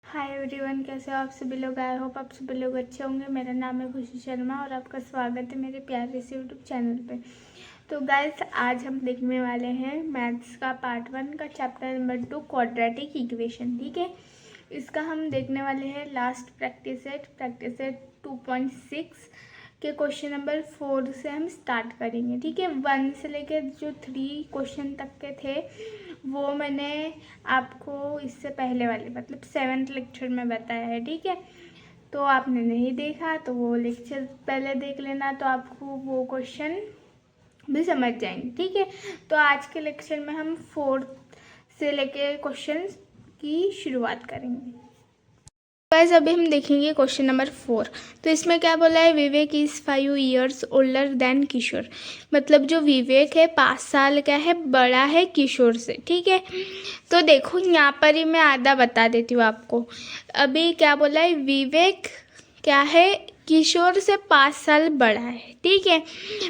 Hi everyone, कैसे हो आप सभी लोग। आई होप आप सभी लोग अच्छे होंगे। मेरा नाम है खुशी शर्मा और आपका स्वागत है मेरे प्यारे से यूट्यूब चैनल पे। तो गाइस, आज हम देखने वाले हैं मैथ्स का पार्ट 1 का चैप्टर नंबर 2 क्वाड्रेटिक इक्वेशन। ठीक है, इसका हम देखने वाले हैं लास्ट प्रैक्टिस सेट 2.6 के क्वेश्चन नंबर 4 से हम स्टार्ट करेंगे। ठीक है, 1 से लेकर जो 3 क्वेश्चन तक के थे वो मैंने आपको इससे पहले वाले मतलब 7th लेक्चर में बताया है। ठीक है, तो आपने नहीं देखा तो वो लेक्चर पहले देख लेना, तो आपको वो क्वेश्चन भी समझ जाएंगे। ठीक है, तो आज के लेक्चर में हम 4 से लेके क्वेश्चन की शुरुआत करेंगे। गाइस, अभी हम देखेंगे क्वेश्चन नंबर 4। तो इसमें क्या बोला है, विवेक इज़ 5 years ओल्डर देन किशोर। मतलब जो विवेक है 5 साल का है, बड़ा है किशोर से। ठीक है, तो देखो यहाँ पर ही मैं आधा बता देती हूँ आपको। अभी क्या बोला है, विवेक क्या है, किशोर से 5 साल बड़ा है। ठीक है,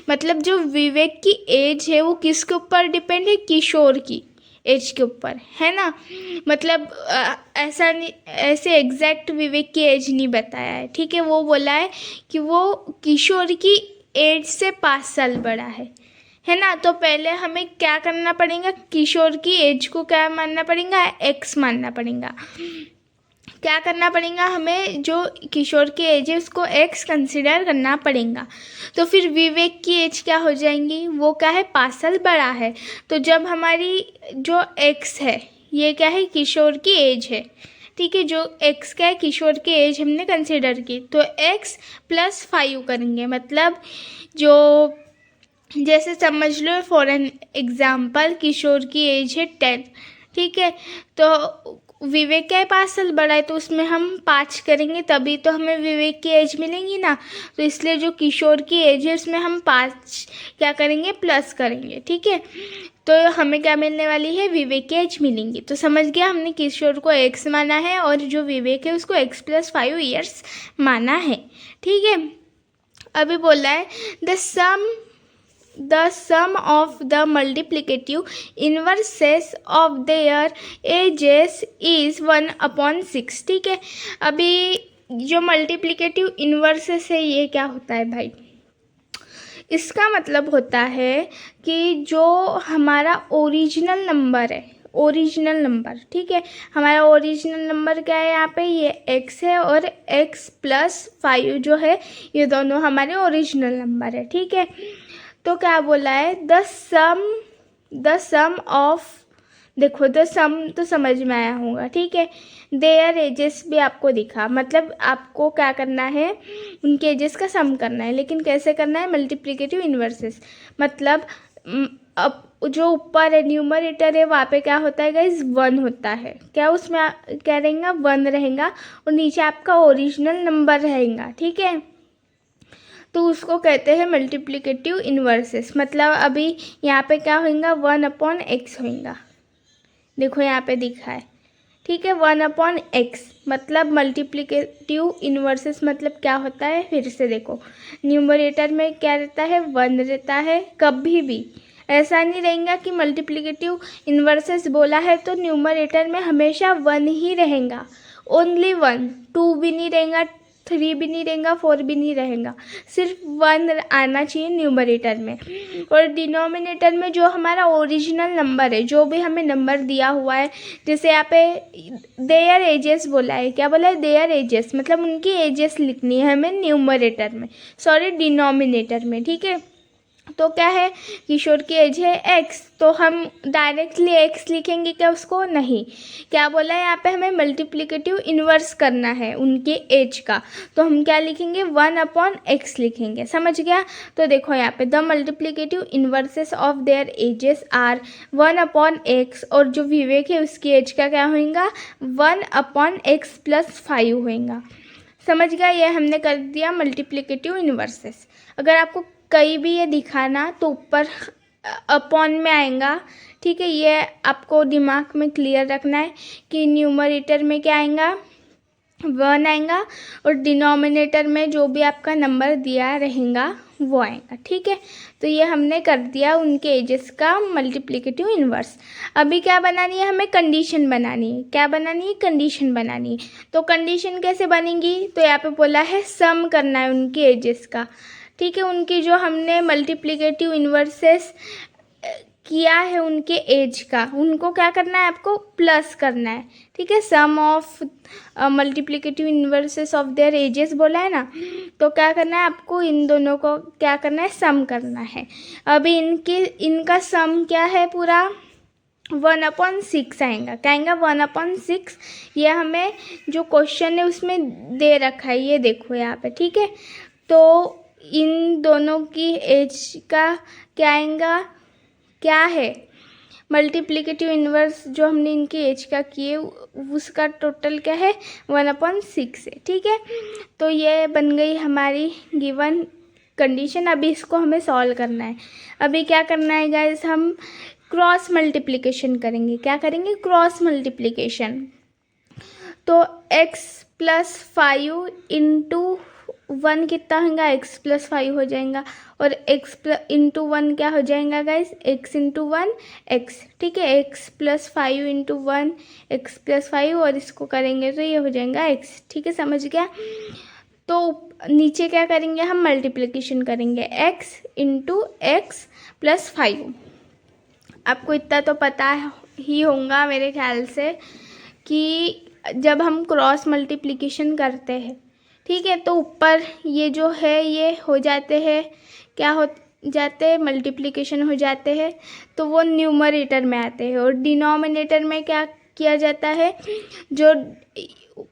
मतलब जो विवेक की एज है वो किसके ऊपर डिपेंड है, किशोर की एज के ऊपर, है ना। मतलब ऐसा नहीं, ऐसे एग्जैक्ट विवेक की एज नहीं बताया है। ठीक है, वो बोला है कि वो किशोर की एज से 5 साल बड़ा है ना। तो पहले हमें क्या करना पड़ेगा, किशोर की एज को क्या मानना पड़ेगा, एक्स मानना पड़ेगा। क्या करना पड़ेगा, हमें जो किशोर की एज है उसको एक्स कंसिडर करना पड़ेगा। तो फिर विवेक की एज क्या हो जाएंगी, वो क्या है, 5 साल बड़ा है। तो जब हमारी जो एक्स है ये क्या है, किशोर की एज है। ठीक है, जो एक्स क्या है, किशोर की एज हमने कंसिडर की, तो एक्स प्लस 5 करेंगे। मतलब जो जैसे समझ लो फॉर एन एग्जाम्पल किशोर की एज है 10। ठीक है, तो विवेक का 5 साल बड़ा है, तो उसमें हम 5 करेंगे तभी तो हमें विवेक की एज मिलेंगी ना। तो इसलिए जो किशोर की एज है उसमें हम 5 क्या करेंगे, प्लस करेंगे। ठीक है, तो हमें क्या मिलने वाली है, विवेक की एज मिलेंगी। तो समझ गया, हमने किशोर को एक्स माना है और जो विवेक है उसको एक्स प्लस 5 ईयर्स माना है। ठीक है, अभी बोला है the sum of the multiplicative inverses of their ages is 1/6। ठीक है, अभी जो मल्टीप्लिकेटिव इन्वर्सेस है ये क्या होता है भाई, इसका मतलब होता है कि जो हमारा ओरिजिनल नंबर है, ओरिजिनल नंबर, ठीक है, हमारा ओरिजिनल नंबर क्या है, यहाँ पे ये x है और x प्लस 5 जो है ये दोनों हमारे ओरिजिनल नंबर है। ठीक है, तो क्या बोला है, द सम ऑफ, देखो द सम तो समझ में आया होगा। ठीक है, देयर एजेस भी आपको दिखा, मतलब आपको क्या करना है, उनके एजेस का सम करना है। लेकिन कैसे करना है, मल्टीप्लिकेटिव इन्वर्सेस। मतलब अब जो ऊपर है न्यूमरेटर है वहाँ पे क्या होता है गाइस, 1 होता है। क्या उसमें क्या रहेगा, 1 रहेगा और नीचे आपका ओरिजिनल नंबर रहेगा। ठीक है, तो उसको कहते हैं मल्टीप्लिकेटिव इन्वर्सेस। मतलब अभी यहाँ पे क्या होगा, 1/x होगा। देखो यहाँ पे दिखा है। ठीक है, 1/x मतलब मल्टीप्लिकेटिव इन्वर्सेस मतलब क्या होता है, फिर से देखो न्यूमरेटर में क्या रहता है, 1 रहता है। कभी भी ऐसा नहीं रहेगा कि मल्टीप्लिकेटिव इन्वर्सेस बोला है तो न्यूमरेटर में हमेशा 1 ही रहेगा, ओनली 1। 2 भी नहीं रहेगा, 3 भी नहीं रहेगा, 4 भी नहीं रहेगा, सिर्फ 1 आना चाहिए न्यूमरेटर में। और डिनोमिनेटर में जो हमारा ओरिजिनल नंबर है, जो भी हमें नंबर दिया हुआ है, जैसे यहाँ पे देयर एजेस बोला है, क्या बोला है, देयर एजेस मतलब उनकी एजेस लिखनी है हमें न्यूमरेटर में, सॉरी डिनोमिनेटर में। ठीक है, तो क्या है, किशोर की एज है x, तो हम डायरेक्टली x लिखेंगे क्या, उसको नहीं। क्या बोला है, यहाँ पे हमें मल्टीप्लिकेटिव इन्वर्स करना है उनके एज का, तो हम क्या लिखेंगे, 1/x लिखेंगे। समझ गया। तो देखो यहाँ पे the multiplicative inverses of their ages are 1/x, और जो विवेक है उसकी एज का क्या होगा, 1/x प्लस 5 होगा। समझ गया, ये हमने कर दिया मल्टीप्लिकेटिव इन्वर्सेस। अगर आपको कहीं भी ये दिखाना तो ऊपर अपॉन में आएगा। ठीक है, ये आपको दिमाग में क्लियर रखना है कि न्यूमरेटर में क्या आएगा, 1 आएगा और डिनोमिनेटर में जो भी आपका नंबर दिया रहेगा वो आएगा। ठीक है, तो ये हमने कर दिया उनके एजेस का मल्टीप्लिकेटिव इन्वर्स। अभी क्या बनानी है, हमें कंडीशन बनानी है। क्या बनानी है, कंडीशन बनानी है। तो कंडीशन कैसे बनेगी, तो यहाँ पे बोला है सम करना है उनके एजेस का। ठीक है, उनकी जो हमने मल्टीप्लिकेटिव इन्वर्सेस किया है उनके एज का, उनको क्या करना है, आपको प्लस करना है। ठीक है, sum of multiplicative inverses of their ages बोला है ना, तो क्या करना है आपको, इन दोनों को क्या करना है, सम करना है। अभी इनका सम क्या है, पूरा 1/6 आएगा। क्या आएगा, 1/6। ये हमें जो क्वेश्चन है उसमें दे रखा है, ये देखो यहाँ पे। ठीक है, तो इन दोनों की एज का क्या आएगा, क्या है, मल्टीप्लिकेटिव इन्वर्स जो हमने इनकी एज का किए उसका टोटल क्या है, 1/6 है। ठीक है, तो ये बन गई हमारी गिवन कंडीशन। अभी इसको हमें सॉल्व करना है। अभी क्या करना है गाइस, हम क्रॉस मल्टीप्लिकेशन करेंगे। क्या करेंगे, क्रॉस मल्टीप्लिकेशन। तो x+5 इंटू 1 कितना होगा, x+5 हो जाएगा, और इंटू 1 क्या हो जाएगा गाइस, x इंटू 1 x। ठीक है, x+5 इंटू 1 x+5, और इसको करेंगे तो ये हो जाएगा x। ठीक है, समझ गया। तो नीचे क्या करेंगे, हम मल्टीप्लिकेशन करेंगे, x इंटू x+5। आपको इतना तो पता ही होगा मेरे ख्याल से कि जब हम क्रॉस मल्टीप्लिकेशन करते हैं, ठीक है, तो ऊपर ये जो है ये हो जाते हैं, क्या हो जाते हैं, मल्टीप्लिकेशन हो जाते हैं, तो वो न्यूमरेटर में आते हैं। और डिनोमिनेटर में क्या किया जाता है, जो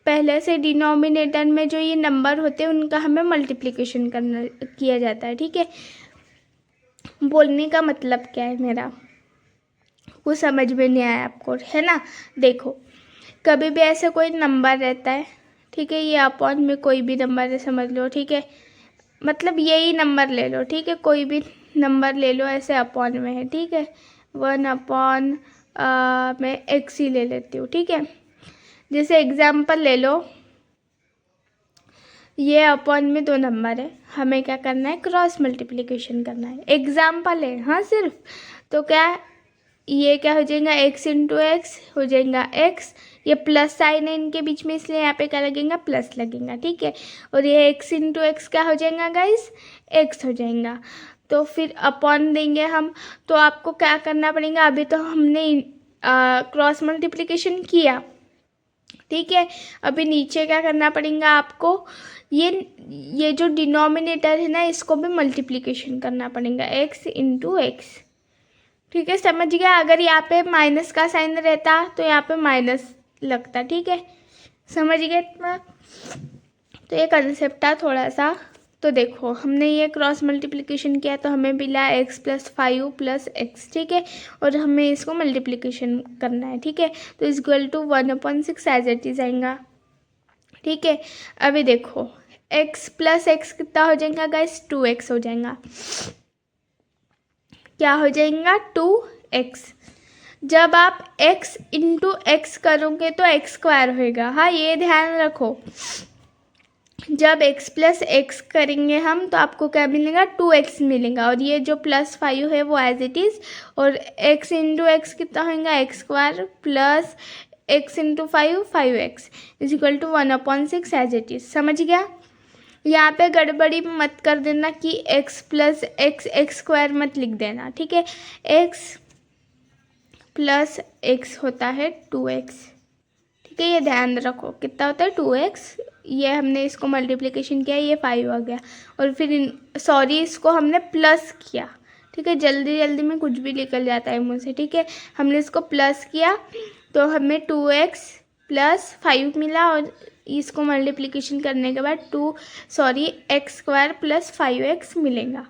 पहले से डिनोमिनेटर में जो ये नंबर होते हैं उनका हमें मल्टीप्लिकेशन किया जाता है। ठीक है, बोलने का मतलब क्या है मेरा, कुछ समझ में नहीं आया आपको, है ना। देखो, कभी भी ऐसे कोई नंबर रहता है, ठीक है, ये अपॉन में कोई भी नंबर है समझ लो। ठीक है, मतलब यही नंबर ले लो। ठीक है, कोई भी नंबर ले लो, ऐसे अपॉन में है। ठीक है, 1/, मैं x ही ले लेती हूँ। ठीक है, जैसे एग्जाम्पल ले लो, ये अपॉन में 2 नंबर है, हमें क्या करना है, क्रॉस मल्टीप्लिकेशन करना है। एग्जाम्पल है हाँ सिर्फ, तो क्या ये क्या हो जाएगा, x इंटू एक्स हो जाएगा x। ये प्लस साइन है इनके बीच में, इसलिए यहाँ पे क्या लगेगा, प्लस लगेगा। ठीक है, और ये x इंटू एक्स क्या हो जाएगा गाइस, x हो जाएगा। तो फिर अपॉन देंगे हम, तो आपको क्या करना पड़ेगा, अभी तो हमने क्रॉस मल्टीप्लिकेशन किया। ठीक है, अभी नीचे क्या करना पड़ेगा आपको, ये जो डिनोमिनेटर है ना, इसको भी मल्टीप्लिकेशन करना पड़ेगा, x इंटू एक्स। ठीक है, समझ गया। अगर यहाँ पे माइनस का साइन रहता तो यहाँ पे माइनस लगता। ठीक है, समझ गए इतना। तो ये कंसेप्ट था थोड़ा सा। तो देखो, हमने ये क्रॉस मल्टीप्लिकेशन किया तो हमें मिला x+5 + x। ठीक है, और हमें इसको मल्टीप्लिकेशन करना है। ठीक है, तो equal to 1/6 as it is आएगा। ठीक है, अभी देखो x+x कितना हो जाएगा गाइस, 2x हो जाएगा। क्या हो जाएगा, 2x। जब आप x इंटू एक्स करोगे तो x² होएगा। हाँ, ये ध्यान रखो, जब x+x करेंगे हम तो आपको क्या मिलेगा, 2x मिलेगा, और ये जो +5 है वो एज इट इज़, और x इंटू एक्स कितना होगा, x² plus x into 5x equal to 1/6 as it is. समझ गया। यहाँ पे गड़बड़ी मत कर देना कि x+x x² मत लिख देना। ठीक है, x+x होता है 2x। ठीक है, ये ध्यान रखो, कितना होता है, 2x। ये हमने इसको मल्टीप्लिकेशन किया, ये 5 आ गया, और फिर इसको हमने प्लस किया। ठीक है, जल्दी जल्दी में कुछ भी निकल जाता है मुझसे। ठीक है, हमने इसको प्लस किया तो हमें 2x + 5 मिला, और इसको मल्टीप्लिकेशन करने के बाद x² + 5x मिलेगा।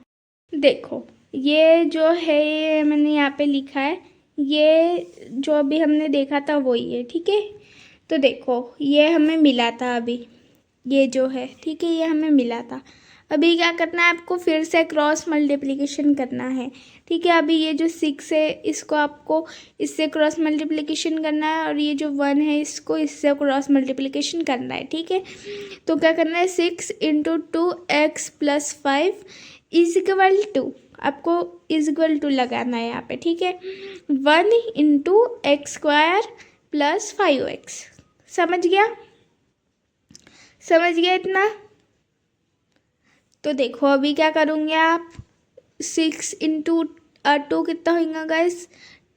देखो, ये जो है ये मैंने यहाँ पे लिखा है, ये जो अभी हमने देखा था वही है। ठीक है, तो देखो ये हमें मिला था अभी, ये जो है, ठीक है, ये हमें मिला था। अभी क्या करना है आपको, फिर से क्रॉस मल्टीप्लिकेशन करना है। ठीक है, अभी ये जो 6 है इसको आपको इससे क्रॉस मल्टीप्लिकेशन करना है, और ये जो 1 है इसको इससे क्रॉस मल्टीप्लिकेशन करना है। ठीक है, तो क्या करना है, 6 into 2x + 5 is equal to, आपको इज इक्वल टू लगाना है यहाँ पे, ठीक है। 1 into x square plus 5x, समझ गया, समझ गया इतना। तो देखो अभी क्या करूँगे आप, 6 इंटू 2 कितना होगा गाइस,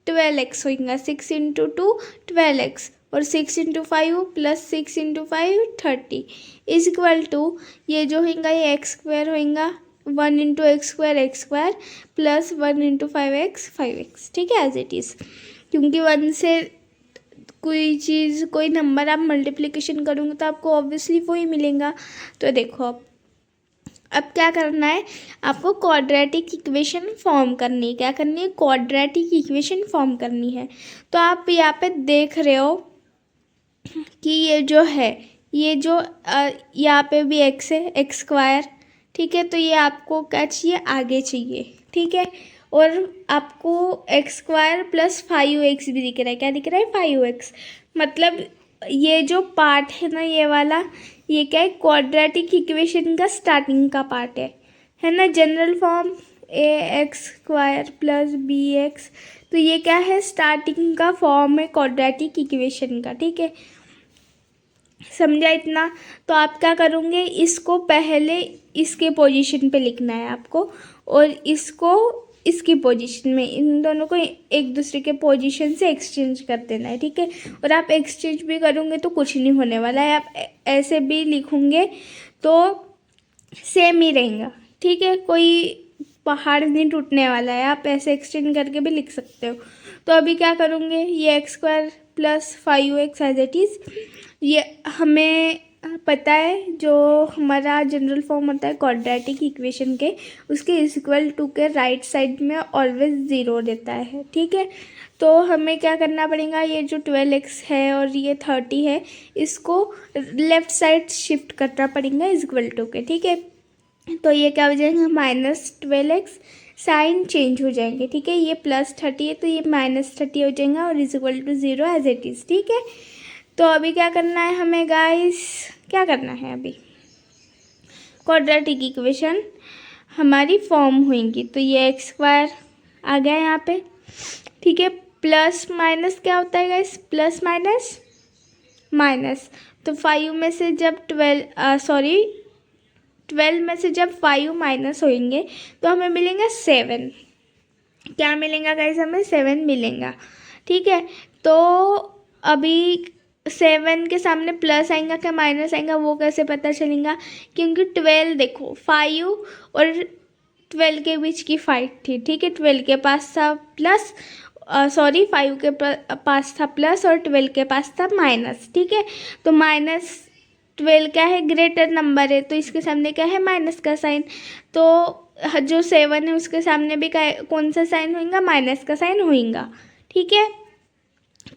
12x होगा। 6 इंटू 2 12x, और 6 into 5 plus 6 into 5 30 is equal to, ये जो होगा ये एक्स स्क्वायर होगा, 1 into x square plus 1 into 5x, ठीक है, एज इट इज़। क्योंकि 1 से कोई चीज़, कोई नंबर आप मल्टीप्लिकेशन करोगे तो आपको ऑब्वियसली वो ही मिलेगा। तो देखो अब क्या करना है, आपको क्वाड्रेटिक इक्वेशन फॉर्म करनी है। क्या करनी है, क्वाड्रेटिक इक्वेशन फॉर्म करनी है। तो आप यहाँ पे देख रहे हो कि ये जो है, ये जो यहाँ पे भी x है, एक्स स्क्वायर, ठीक है। तो ये आपको क्या चाहिए, आगे चाहिए, ठीक है। और आपको एक्स स्क्वायर प्लस 5x भी दिख रहा है, क्या दिख रहा है, 5x। मतलब ये जो पार्ट है ना, ये वाला, ये क्या है, क्वाड्रेटिक इक्वेशन का स्टार्टिंग का पार्ट है ना। General form ax² plus bx, तो ये क्या है, स्टार्टिंग का फॉर्म है क्वाड्रेटिक इक्वेशन का, ठीक है, समझा इतना। तो आप क्या करोगे, इसको पहले इसके पोजीशन पे लिखना है आपको, और इसको इसकी पोजीशन में, इन दोनों को एक दूसरे के पोजीशन से एक्सचेंज कर देना है, ठीक है। और आप एक्सचेंज भी करोगे तो कुछ नहीं होने वाला है, आप ऐसे भी लिखोगे तो सेम ही रहेगा, ठीक है, कोई पहाड़ नहीं टूटने वाला है, आप ऐसे एक्सचेंज करके भी लिख सकते हो। तो अभी क्या करूँगे, ये x square plus 5x as it is, ये हमें पता है जो हमारा जनरल फॉर्म होता है क्वाड्रेटिक इक्वेशन के, उसके इज इक्वल टू के राइट साइड में ऑलवेज 0 रहता है, ठीक है। तो हमें क्या करना पड़ेगा, ये जो 12x है और ये 30 है, इसको लेफ़्ट साइड शिफ्ट करना पड़ेगा इज इक्वल टू के, ठीक है। तो ये क्या हो जाएगा, -12x, साइन चेंज हो जाएंगे, ठीक है। ये +30 है तो ये -30 हो जाएगा, और is equal to 0 as it is, ठीक है। तो अभी क्या करना है हमें गाइस, क्या करना है, अभी क्वाड्रेटिक इक्वेशन हमारी फॉर्म होंगी। तो ये एक्स स्क्वायर आ गया यहाँ पे, ठीक है। प्लस माइनस क्या होता है गाइस, प्लस माइनस माइनस। तो 5 में से जब 12 में से जब 5 माइनस होंगे तो हमें मिलेंगे 7। क्या मिलेगा गाइस, हमें 7 मिलेगा, ठीक है। तो अभी 7 के सामने प्लस आएगा क्या माइनस आएगा, वो कैसे पता चलेगा, क्योंकि 12 देखो 5 और 12 के बीच की फाइट थी, ठीक है। 12 के पास था प्लस, 5 के पास था प्लस और 12 के पास था माइनस, ठीक है। तो -12 क्या है, ग्रेटर नंबर है, तो इसके सामने क्या है, माइनस का साइन। तो जो 7 है उसके सामने भी कौन सा साइन होगा, माइनस का साइन होगा, ठीक है।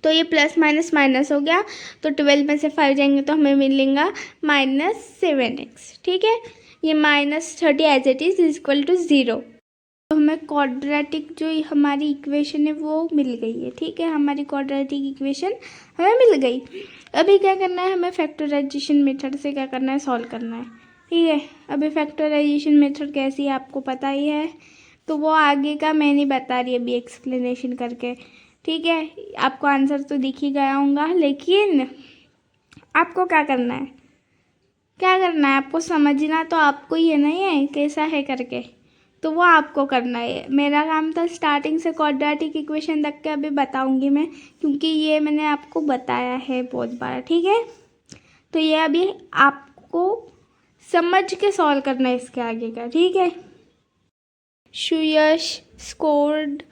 तो ये प्लस माइनस माइनस हो गया, तो 12 में से 5 जाएंगे तो हमें मिलेगा -7x, ठीक है। ये -30 as it is equal to 0। तो हमें क्वाड्रेटिक जो हमारी इक्वेशन है वो मिल गई है, ठीक है, हमारी क्वाड्रेटिक इक्वेशन हमें मिल गई। अभी क्या करना है, हमें फैक्टराइजेशन मेथड से क्या करना है, सॉल्व करना है, ठीक है। अभी फैक्टराइजेशन मेथड कैसी है आपको पता ही है, तो वो आगे का मैं नहीं बता रही अभी एक्सप्लेनेशन करके, ठीक है। आपको आंसर तो दिख ही गया होगा, लेकिन आपको क्या करना है, क्या करना है, आपको समझना तो आपको ही है, नहीं है कैसा है करके, तो वो आपको करना है। मेरा काम था स्टार्टिंग से क्वाड्रेटिक इक्वेशन तक के अभी बताऊंगी मैं, क्योंकि ये मैंने आपको बताया है बहुत बार, ठीक है। तो ये अभी आपको समझ के सॉल्व करना है इसके आगे का, ठीक है। सुयश scored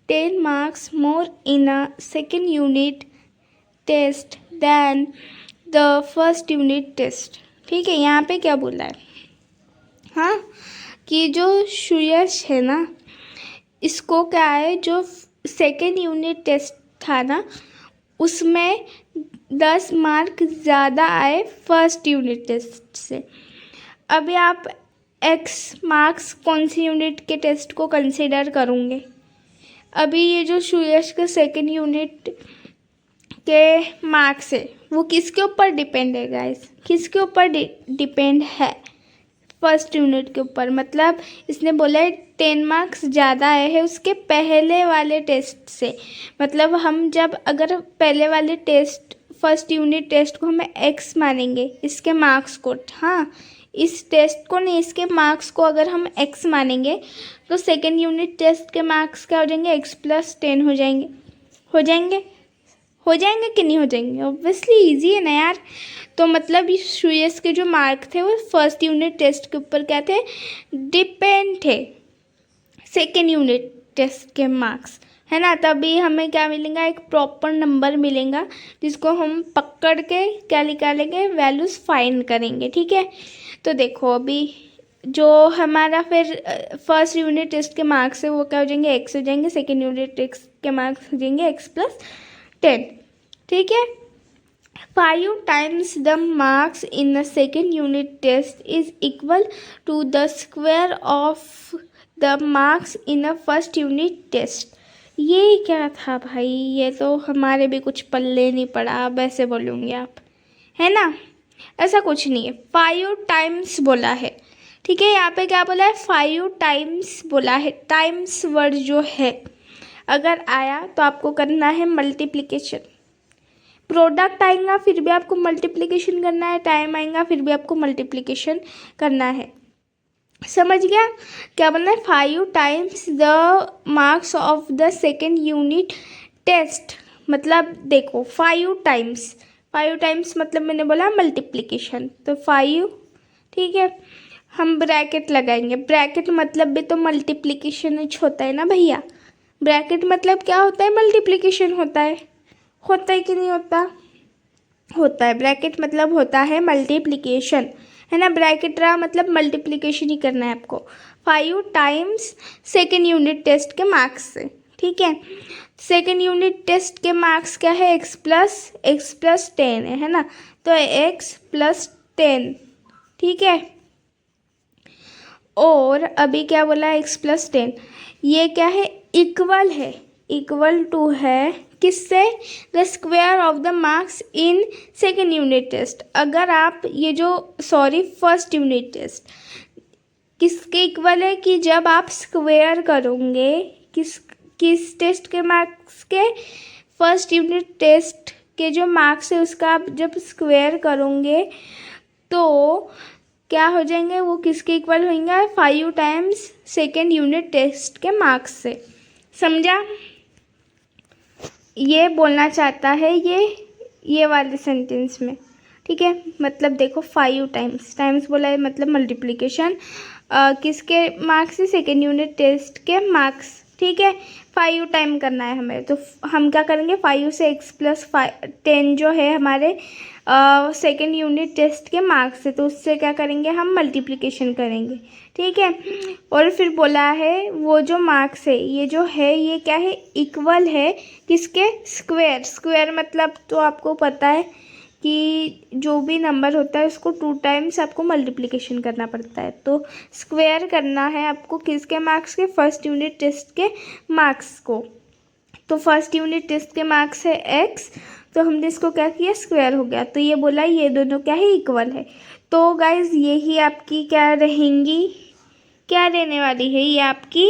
10 marks more in a second unit test than the first unit test, ठीक है। यहाँ पे क्या बोला है, हाँ, कि जो सुयश है ना, इसको क्या है, जो सेकेंड यूनिट टेस्ट था ना उसमें 10 मार्क ज़्यादा आए फर्स्ट यूनिट टेस्ट से। अभी आप x मार्क्स कौन सी यूनिट के टेस्ट को कंसिडर करोगे, अभी ये जो सुयश के सेकेंड यूनिट के मार्क्स है वो किसके ऊपर डिपेंड है गाइस, किसके ऊपर डिपेंड है, फर्स्ट यूनिट के ऊपर, मतलब इसने बोला है 10 मार्क्स ज़्यादा आए हैं उसके पहले वाले टेस्ट से। मतलब हम जब अगर पहले वाले टेस्ट फर्स्ट यूनिट टेस्ट को हमें एक्स मानेंगे, इसके मार्क्स को, हाँ इस टेस्ट को नहीं, इसके मार्क्स को अगर हम एक्स मानेंगे तो सेकेंड यूनिट टेस्ट के मार्क्स क्या हो जाएंगे, x+10 हो जाएंगे। हो जाएंगे कि नहीं हो जाएंगे? ऑब्वियसली इजी है ना यार। तो मतलब यूएस के जो मार्क थे वो फर्स्ट यूनिट टेस्ट के ऊपर क्या थे, डिपेंड थे सेकेंड यूनिट टेस्ट के मार्क्स, है ना। तभी हमें क्या मिलेगा, एक प्रॉपर नंबर मिलेगा जिसको हम पकड़ के क्या निकालेंगे, वैल्यूज़ फाइंड करेंगे, ठीक है। तो देखो अभी जो हमारा फिर फर्स्ट यूनिट टेस्ट के मार्क्स है वो क्या हो जाएंगे, एक्स हो जाएंगे। सेकेंड यूनिट टेस्ट के मार्क्स हो जाएंगे x+10, ठीक है। 5 times the marks in the second unit test is equal to the square of the marks in the first unit test। ये क्या था भाई, ये तो हमारे भी कुछ पल्ले नहीं पड़ा, अब ऐसे बोलूँगी आप, है ना। ऐसा कुछ नहीं है, 5 टाइम्स बोला है, ठीक है। यहाँ पे क्या बोला है, 5 टाइम्स बोला है। टाइम्स वर्ड जो है अगर आया तो आपको करना है मल्टीप्लिकेशन। प्रोडक्ट आएगा फिर भी आपको मल्टीप्लिकेशन करना है, टाइम आएगा फिर भी आपको मल्टीप्लिकेशन करना है। समझ गया क्या बोलना है, 5 times the marks of the second unit test. मतलब देखो 5 टाइम्स मतलब मैंने बोला मल्टीप्लिकेशन, तो 5, ठीक है। हम ब्रैकेट लगाएंगे, ब्रैकेट मतलब भी तो मल्टीप्लिकेशन होता है ना भैया। ब्रैकेट मतलब क्या होता है, मल्टीप्लिकेशन होता है कि नहीं होता, होता है। ब्रैकेट मतलब होता है मल्टीप्लिकेशन, है ना। ब्रैकेट रहा मतलब मल्टीप्लिकेशन ही करना है आपको। 5 टाइम्स सेकेंड यूनिट टेस्ट के मार्क्स से, ठीक है। सेकेंड यूनिट टेस्ट के मार्क्स क्या है, x+10 है ना, तो x+10, ठीक है। और अभी क्या बोला है, x+10, ये क्या है, इक्वल है, इक्वल टू है किससे, the square of the marks in second unit test. अगर आप ये जो फर्स्ट यूनिट टेस्ट किसके इक्वल है, कि जब आप स्क्वायर करोगे किस टेस्ट के मार्क्स के, फर्स्ट यूनिट टेस्ट के जो मार्क्स है उसका आप जब स्क्वायर करोगे तो क्या हो जाएंगे, वो किसके इक्वल होंगे, 5 टाइम्स सेकेंड यूनिट टेस्ट के मार्क्स से। समझा, ये बोलना चाहता है ये वाले सेंटेंस में, ठीक है। मतलब देखो 5 टाइम्स बोला है मतलब मल्टीप्लिकेशन, किसके मार्क्स से, सेकेंड यूनिट टेस्ट के मार्क्स, ठीक है। 5 टाइम करना है हमें, तो हम क्या करेंगे, 5 से x+10 जो है हमारे सेकेंड यूनिट टेस्ट के मार्क्स से, तो उससे क्या करेंगे, हम मल्टीप्लिकेशन करेंगे, ठीक है। और फिर बोला है वो जो मार्क्स है ये जो है ये क्या है, इक्वल है किसके, स्क्वायर मतलब तो आपको पता है कि जो भी नंबर होता है उसको 2 टाइम्स आपको मल्टीप्लिकेशन करना पड़ता है। तो स्क्वायर करना है आपको किसके मार्क्स के, फर्स्ट यूनिट टेस्ट के मार्क्स को। तो फर्स्ट यूनिट टेस्ट के मार्क्स है x, तो हमने इसको क्या किया, स्क्वायर हो गया। तो ये बोला ये दोनों क्या है, इक्वल है। तो गाइज यही आपकी क्या रहेंगी, क्या रहने वाली है, ये आपकी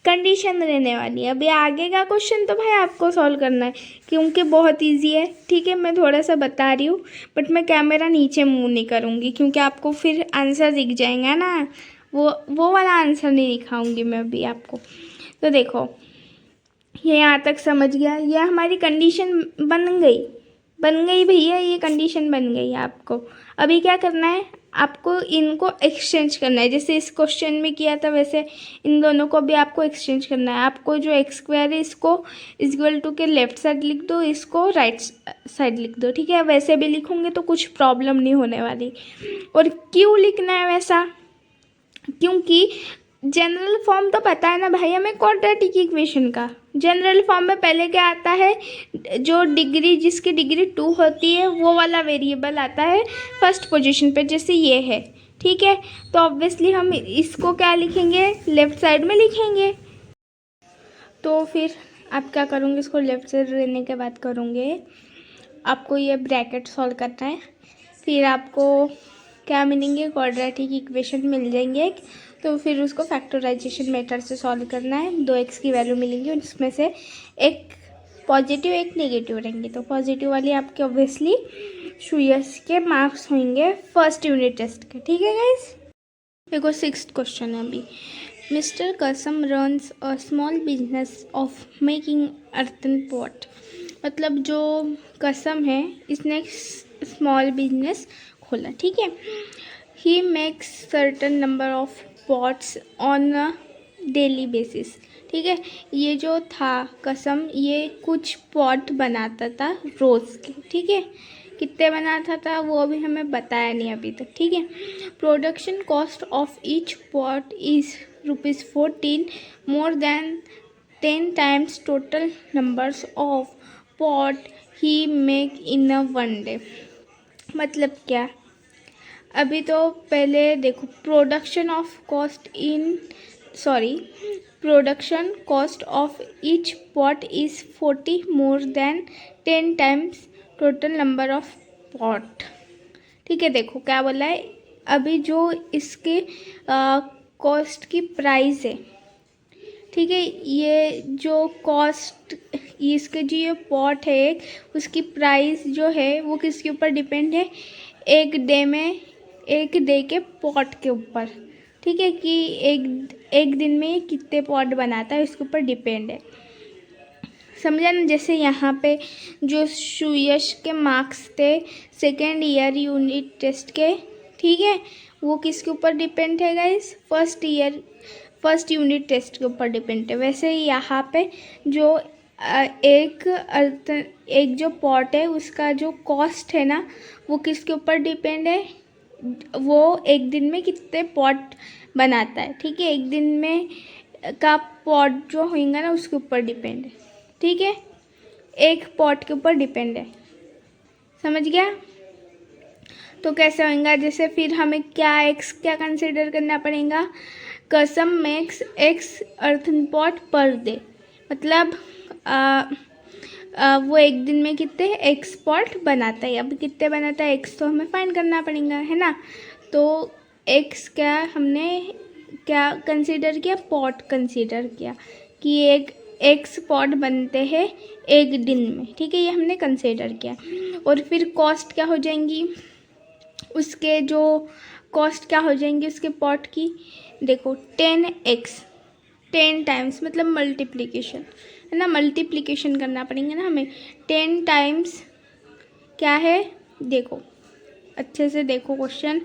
कंडीशन रहने वाली है। अभी आगे का क्वेश्चन तो भाई आपको सॉल्व करना है क्योंकि बहुत इजी है, ठीक है। मैं थोड़ा सा बता रही हूँ बट मैं कैमरा नीचे मूव नहीं करूँगी क्योंकि आपको फिर आंसर दिख जाएगा ना, वो वाला आंसर नहीं दिखाऊंगी मैं अभी आपको। तो देखो ये यहाँ तक समझ गया, ये हमारी कंडीशन बन गई भैया, ये कंडीशन बन गई आपको। अभी क्या करना है, आपको इनको एक्सचेंज करना है, जैसे इस क्वेश्चन में किया था वैसे इन दोनों को भी आपको एक्सचेंज करना है। आपको जो x² है इसको इक्वल टू के लेफ्ट साइड लिख दो, इसको राइट साइड लिख दो, ठीक है। वैसे भी लिखोगे तो कुछ प्रॉब्लम नहीं होने वाली। और क्यों लिखना है वैसा, क्योंकि जनरल फॉर्म तो पता है ना भाई हमें क्वाड्रेटिक इक्वेशन का। जनरल फॉर्म में पहले क्या आता है, जो डिग्री जिसकी डिग्री 2 होती है वो वाला वेरिएबल आता है फर्स्ट पोजीशन पे, जैसे ये है, ठीक है। तो ऑब्वियसली हम इसको क्या लिखेंगे, लेफ़्ट साइड में लिखेंगे। तो फिर आप क्या करोगे, इसको लेफ़्ट साइड लेने के बाद करोगे आपको ये ब्रैकेट सॉल्व करना है। फिर आपको क्या मिलेंगे, क्वाड्रेटिक इक्वेशन मिल जाएंगे एक, तो फिर उसको फैक्टराइजेशन मेथड से सॉल्व करना है। 2x की वैल्यू मिलेंगी, उसमें से एक पॉजिटिव एक नेगेटिव रहेंगे, तो पॉजिटिव वाली आपके ऑब्वियसली सुयश के मार्क्स होंगे फर्स्ट यूनिट टेस्ट के। ठीक है गाइस, देखो 6th क्वेश्चन है अभी। मिस्टर कसम runs a small business of making earthen pot. मतलब जो कसम है इसने स्मॉल बिजनेस खोला, ठीक है। He makes certain number of pots on a daily basis, ठीक है। ये जो था कसम, ये कुछ पॉट बनाता था रोज़ के, ठीक है। कितने बनाता था वो अभी हमें बताया नहीं अभी तक, ठीक है। Production cost of each pot is ₹14, more than 10 times total numbers of pot he make in a one day. मतलब क्या, अभी तो पहले देखो, production cost of each pot is 40 more than 10 times total number of pot, ठीक है। देखो क्या बोला है, अभी जो इसके कॉस्ट की प्राइस है, ठीक है, ये जो कॉस्ट इसके जो ये पॉट है एक, उसकी प्राइस जो है वो किसके ऊपर डिपेंड है, एक डे के पॉट के ऊपर, ठीक है, कि एक दिन में ये कितने पॉट बनाता है इसके ऊपर डिपेंड है। समझा ना। जैसे यहाँ पे जो सुयश के मार्क्स थे सेकेंड ईयर यूनिट टेस्ट के, ठीक है, वो किसके ऊपर डिपेंड है गाइस, फर्स्ट यूनिट टेस्ट के ऊपर डिपेंड है। वैसे ही यहाँ पे जो एक जो पॉट है उसका जो कॉस्ट है ना, वो किसके ऊपर डिपेंड है, वो एक दिन में कितने पॉट बनाता है, ठीक है। एक दिन में का पॉट जो होगा ना उसके ऊपर डिपेंड है, ठीक है, एक पॉट के ऊपर डिपेंड है। समझ गया। तो कैसे होगा, जैसे फिर हमें क्या कंसिडर करना पड़ेगा, कसम makes x earthen pot per day. मतलब वो एक दिन में कितने एक्स पॉट बनाता है। अब कितने बनाता है एक्स तो हमें फाइंड करना पड़ेगा, है ना। तो एक्स क्या हमने क्या कंसीडर किया, पॉट कंसीडर किया कि एक एक्स पॉट बनते हैं एक दिन में, ठीक है, ये हमने कंसीडर किया। और फिर कॉस्ट क्या हो जाएंगी, उसके जो कॉस्ट क्या हो जाएंगी उसके पॉट की, देखो 10x 10 टाइम्स, मतलब मल्टीप्लिकेशन है ना, मल्टीप्लिकेशन करना पड़ेगा ना हमें। 10 टाइम्स क्या है, देखो अच्छे से देखो question.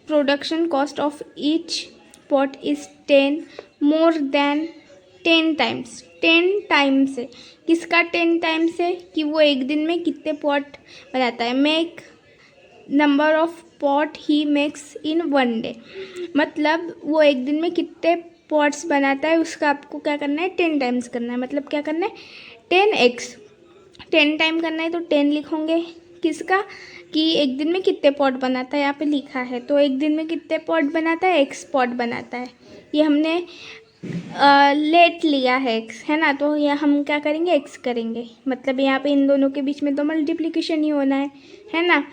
Production cost of each pot is 10 more than 10 times. 10 times है, किसका 10 टाइम्स है, कि वो एक दिन में कितने पॉट बनाता है। Make number of pot he makes in one day, मतलब वो एक दिन में कितने पॉट्स बनाता है उसका आपको क्या करना है, 10 टाइम्स करना है। मतलब क्या करना है, 10x 10 टाइम करना है, तो 10 लिखोगे किसका, कि एक दिन में कितने पॉट बनाता है, यहाँ पे लिखा है। तो एक दिन में कितने पॉट बनाता है, x पॉट बनाता है, ये हमने लेट लिया है x, है ना। तो यह हम क्या करेंगे, x करेंगे, मतलब यहाँ पे इन दोनों के बीच में तो मल्टीप्लिकेशन ही होना है ना।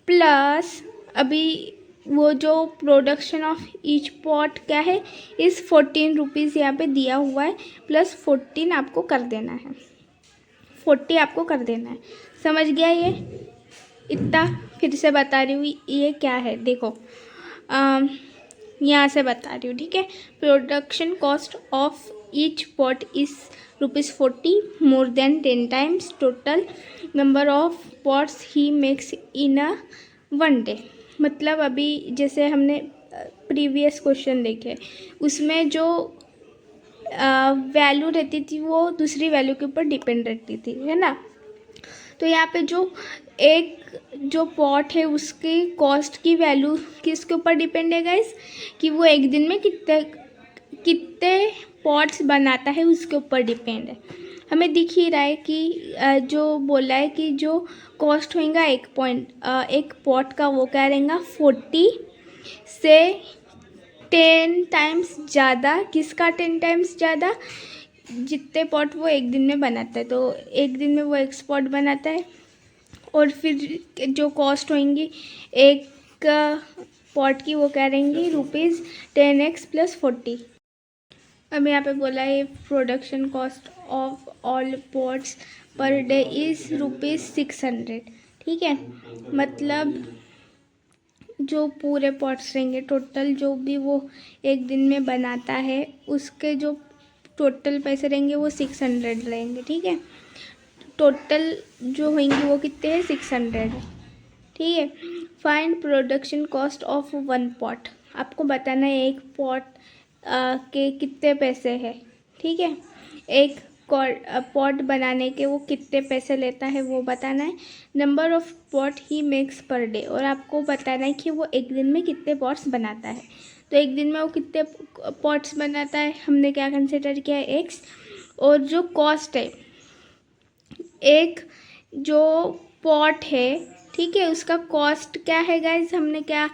प्लस अभी वो जो प्रोडक्शन ऑफ ईच पॉट क्या है, इस 14 रुपीज़ यहाँ पे दिया हुआ है, प्लस 14 आपको कर देना है, 40 आपको कर देना है। समझ गया ये, इतना फिर से बता रही हूँ ये क्या है, देखो यहाँ से बता रही हूँ, ठीक है। Production cost of each pot is ₹40 more than 10 times total number of pots he makes in a one day. मतलब अभी जैसे हमने प्रीवियस क्वेश्चन देखे, उसमें जो वैल्यू रहती थी वो दूसरी वैल्यू के ऊपर डिपेंड रहती थी, है ना। तो यहाँ पे जो पॉट है उसकी कॉस्ट की वैल्यू किसके ऊपर डिपेंड है गाइस, कि वो एक दिन में कितने पॉट्स बनाता है उसके ऊपर डिपेंड है। हमें दिख ही रहा है कि जो बोला है कि जो कॉस्ट होगा एक पॉट का, वो क्या रहेगा 40 से 10 टाइम्स ज़्यादा। किसका 10 टाइम्स ज़्यादा, जितने पॉट वो एक दिन में बनाता है। तो एक दिन में वो एक्स पॉट बनाता है और फिर जो कॉस्ट होंगी एक पॉट की वो क्या रहेंगी ₹10x + 40। अब यहाँ पे बोला है production cost of all pots per day is ₹600। ठीक है, मतलब जो पूरे पॉट्स रहेंगे टोटल जो भी वो एक दिन में बनाता है उसके जो टोटल पैसे रहेंगे वो 600 रहेंगे। ठीक है, टोटल जो होंगी वो कितने हैं 600। ठीक है, find production cost of 1 pot. आपको बताना है एक पॉट के कितने पैसे हैं। ठीक है, एक पॉट बनाने के वो कितने पैसे लेता है वो बताना है। Number of pot he makes per day, और आपको बताना है कि वो एक दिन में कितने पॉट्स बनाता है। तो एक दिन में वो कितने पॉट्स बनाता है हमने क्या कंसिडर किया है एक्स, और जो कॉस्ट है एक जो पॉट है ठीक है उसका कॉस्ट क्या है गाइज, हमने क्या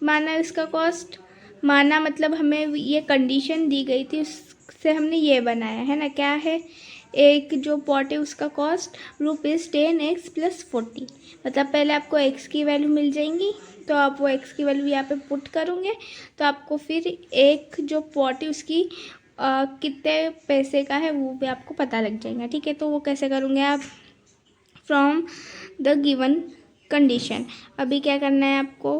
माना है उसका कॉस्ट माना, मतलब हमें ये कंडीशन दी गई थी उससे हमने ये बनाया है ना, क्या है एक जो पॉट है उसका कॉस्ट ₹10x + 40। मतलब पहले आपको x की वैल्यू मिल जाएंगी तो आप वो x की वैल्यू यहाँ पे पुट करोगे तो आपको फिर एक जो पॉट है उसकी कितने पैसे का है वो भी आपको पता लग जाएगा। ठीक है, तो वो कैसे करोगे आप, फ्रॉम द गिवन कंडीशन। अभी क्या करना है आपको,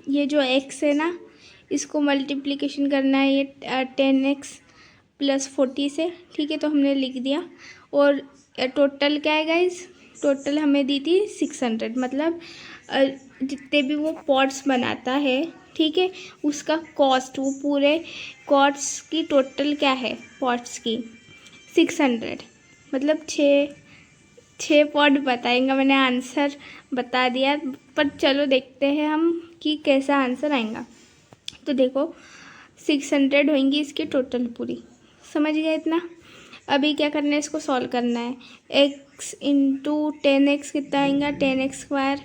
ये जो x है ना इसको मल्टीप्लिकेशन करना है ये 10x + 40 से। ठीक है, तो हमने लिख दिया, और टोटल क्या है गाइज, टोटल हमें दी थी 600, मतलब जितने भी वो पॉट्स बनाता है ठीक है उसका कॉस्ट, वो पूरे कॉस्ट की टोटल क्या है पॉट्स की 600, मतलब छः पॉट बताएंगे। मैंने आंसर बता दिया, पर चलो देखते हैं हम कि कैसा आंसर आएगा। तो देखो 600 होंगी इसकी टोटल पूरी, समझ गए इतना। अभी क्या करना है, इसको सॉल्व करना है। x × 10x कितना आएगा 10x²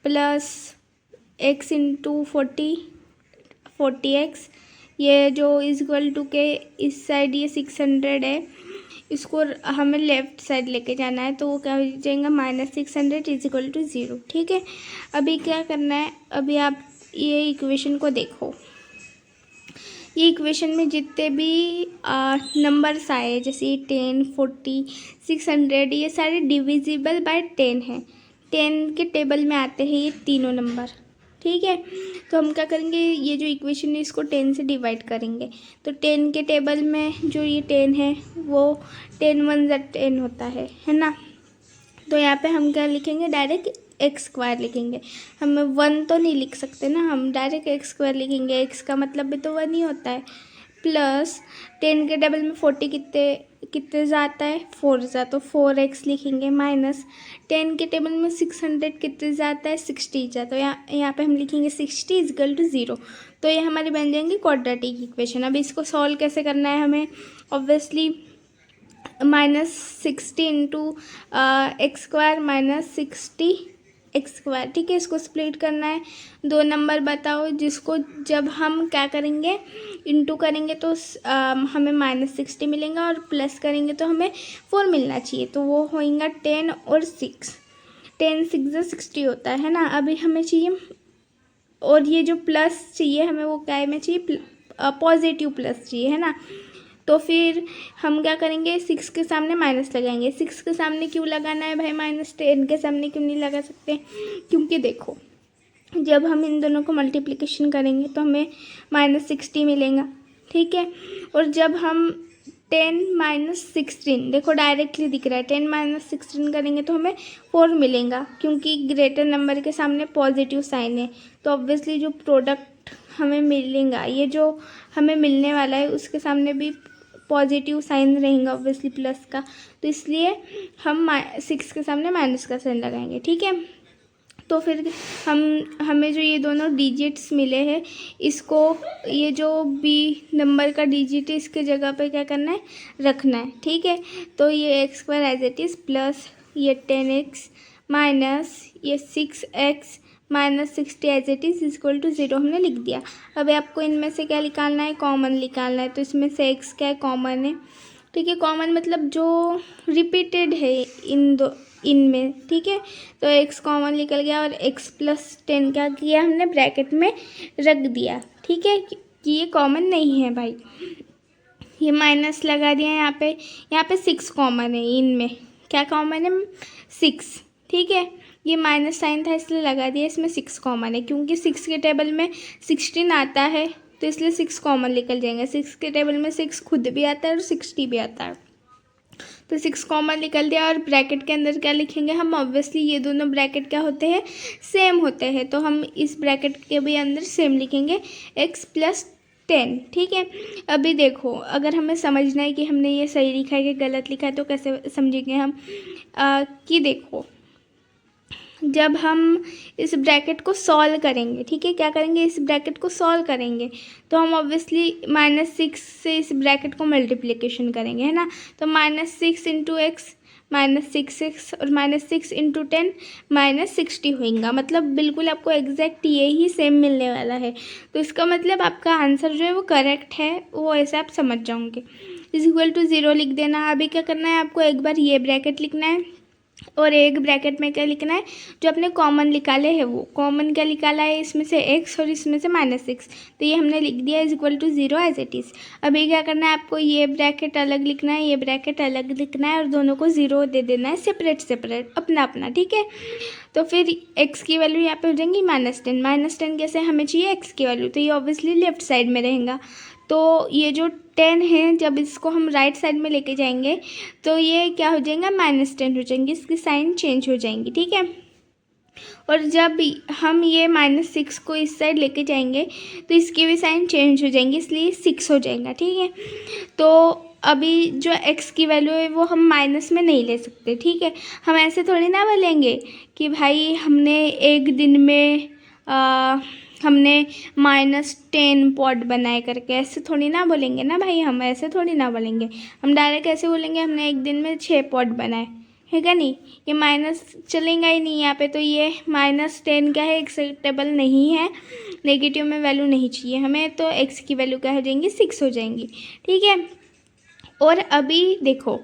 प्लस x × 40x, ये जो इक्वल टू के इस साइड ये 600 है, इसको हमें लेफ़्ट साइड लेके जाना है तो वो क्या हो जाएगा -600 = 0। ठीक है, अभी क्या करना है, अभी आप ये इक्वेशन को देखो, ये इक्वेशन में जितने भी नंबर्स आए जैसे 10, 40, 600 ये सारे डिविजिबल बाय 10 हैं। 10 के टेबल में आते हैं ये तीनों नंबर। ठीक है, तो हम क्या करेंगे, ये जो इक्वेशन है इसको 10 से डिवाइड करेंगे। तो 10 के टेबल में जो ये 10 है वो 10 × 1 = 10 होता है ना। तो यहाँ पे हम क्या लिखेंगे, डायरेक्ट x² लिखेंगे। हम 1 तो नहीं लिख सकते ना, हम डायरेक्ट x² लिखेंगे, x का मतलब भी तो 1 ही होता है। प्लस 10 के टेबल में 40 कितने जाता है 4 जा, तो 4x लिखेंगे। माइनस 10 के टेबल में 600 कितने जाता है 60 जा, तो यहाँ पे हम लिखेंगे 60 = 0। तो ये हमारी बन जाएंगी क्वाड्रेटिक इक्वेशन। अब इसको सॉल्व कैसे करना है हमें, ऑब्वियसली -60 × x² - 60 x²। ठीक है, इसको स्प्लिट करना है। दो नंबर बताओ जिसको जब हम क्या करेंगे इंटू करेंगे तो हमें -60 मिलेगा, और प्लस करेंगे तो हमें 4 मिलना चाहिए। तो वो होएगा 10 और 6, 10 × 6 = 60 होता है ना। अभी हमें चाहिए, और ये जो प्लस चाहिए हमें वो क्या में चाहिए, पॉजिटिव प्लस चाहिए है ना। तो फिर हम क्या करेंगे, 6 के सामने माइनस लगाएंगे। 6 के सामने क्यों लगाना है भाई माइनस, 10 के सामने क्यों नहीं लगा सकते, क्योंकि देखो जब हम इन दोनों को मल्टीप्लिकेशन करेंगे तो हमें -60 मिलेगा। ठीक है, और जब हम 10 - 16 देखो डायरेक्टली दिख रहा है, 10 - 16 करेंगे तो हमें 4 मिलेगा, क्योंकि ग्रेटर नंबर के सामने पॉजिटिव साइन है। तो ऑब्वियसली जो प्रोडक्ट हमें मिलेगा, ये जो हमें मिलने वाला है उसके सामने भी पॉजिटिव साइन रहेगा ऑब्वियसली प्लस का, तो इसलिए हम 6 के सामने माइनस का साइन लगाएंगे। ठीक है, तो फिर हमें जो ये दोनों डिजिट्स मिले हैं इसको, ये जो b नंबर का डिजिट है इसके जगह पे क्या करना है रखना है। ठीक है, तो ये x² as it is plus ये 10x माइनस ये 6x minus 60 as it is = 0 हमने लिख दिया। अभी आपको इनमें से क्या निकालना है, कॉमन निकालना है। तो इसमें से x क्या है कॉमन है। ठीक है, कॉमन मतलब जो रिपीटेड है इन दो इनमें, ठीक है। तो x कॉमन निकल गया और x प्लस 10 क्या किया हमने ब्रैकेट में रख दिया, ठीक है, कि ये कॉमन नहीं है भाई। ये माइनस लगा दिया यहाँ पे 6 कॉमन है इनमें, क्या कॉमन है 6, ठीक है। ये माइनस साइन था इसलिए लगा दिया, इसमें 6 कॉमन है क्योंकि 6 के टेबल में 16 आता है तो इसलिए 6 कॉमन निकल जाएंगे। 6 के टेबल में 6 खुद भी आता है और 60 भी आता है, तो 6 कॉमन निकल दिया। और ब्रैकेट के अंदर क्या लिखेंगे हम, ऑब्वियसली ये दोनों ब्रैकेट क्या होते हैं, सेम होते हैं, तो हम इस ब्रैकेट के भी अंदर सेम लिखेंगे x प्लस 10, ठीक है। अभी देखो अगर हमें समझना है कि हमने ये सही लिखा है कि गलत लिखा है तो कैसे समझेंगे हम, कि देखो जब हम इस ब्रैकेट को सॉल्व करेंगे, ठीक है, क्या करेंगे इस ब्रैकेट को सॉल्व करेंगे तो हम ऑब्वियसली -6 से इस ब्रैकेट को मल्टीप्लिकेशन करेंगे, है ना। तो -6 इंटू एक्स -6 और -6 इंटू 10 -60 होएगा, मतलब बिल्कुल आपको एग्जैक्ट ये ही सेम मिलने वाला है। तो इसका मतलब आपका आंसर जो है वो करेक्ट है, वो ऐसे आप समझ जाओगे। इक्वल टू 0 लिख देना। अभी क्या करना है आपको, एक बार ये ब्रैकेट लिखना है और एक ब्रैकेट में क्या लिखना है, जो अपने कॉमन निकाले हैं वो कॉमन क्या निकाला है, इसमें से x और इसमें से -6, तो ये हमने लिख दिया equal to 0 as it is. अभी क्या करना है आपको, ये ब्रैकेट अलग लिखना है, ये ब्रैकेट अलग लिखना है और दोनों को 0 दे देना है सेपरेट सेपरेट अपना अपना, ठीक है। तो फिर x की वैल्यू यहाँ पे हो जाएंगी -10 कैसे हमें चाहिए x की वैल्यू, तो ये ऑब्वियसली लेफ्ट साइड में रहेगा। तो ये जो 10 है जब इसको हम राइट साइड में लेके जाएंगे तो ये क्या हो जाएगा -10 हो जाएंगे, इसकी साइन चेंज हो जाएंगी, ठीक है। और जब हम ये -6 को इस साइड लेके जाएंगे तो इसकी भी साइन चेंज हो जाएंगी, इसलिए 6 हो जाएगा, ठीक है। तो अभी जो x की वैल्यू है वो हम माइनस में नहीं ले सकते, ठीक है। हम ऐसे थोड़ी ना बोलेंगे कि भाई हमने एक दिन में हमने -10 पॉट बनाए करके, ऐसे थोड़ी ना बोलेंगे ना भाई, हम ऐसे थोड़ी ना बोलेंगे। हम डायरेक्ट ऐसे बोलेंगे हमने एक दिन में 6 पॉट बनाए, है क्या नहीं। ये माइनस चलेगा ही नहीं यहाँ पे, तो ये -10 क्या है, एक्सेप्टेबल नहीं है, नेगेटिव में वैल्यू नहीं चाहिए हमें, तो x की वैल्यू क्या हो जाएंगी 6 हो जाएंगी, ठीक है। और अभी देखो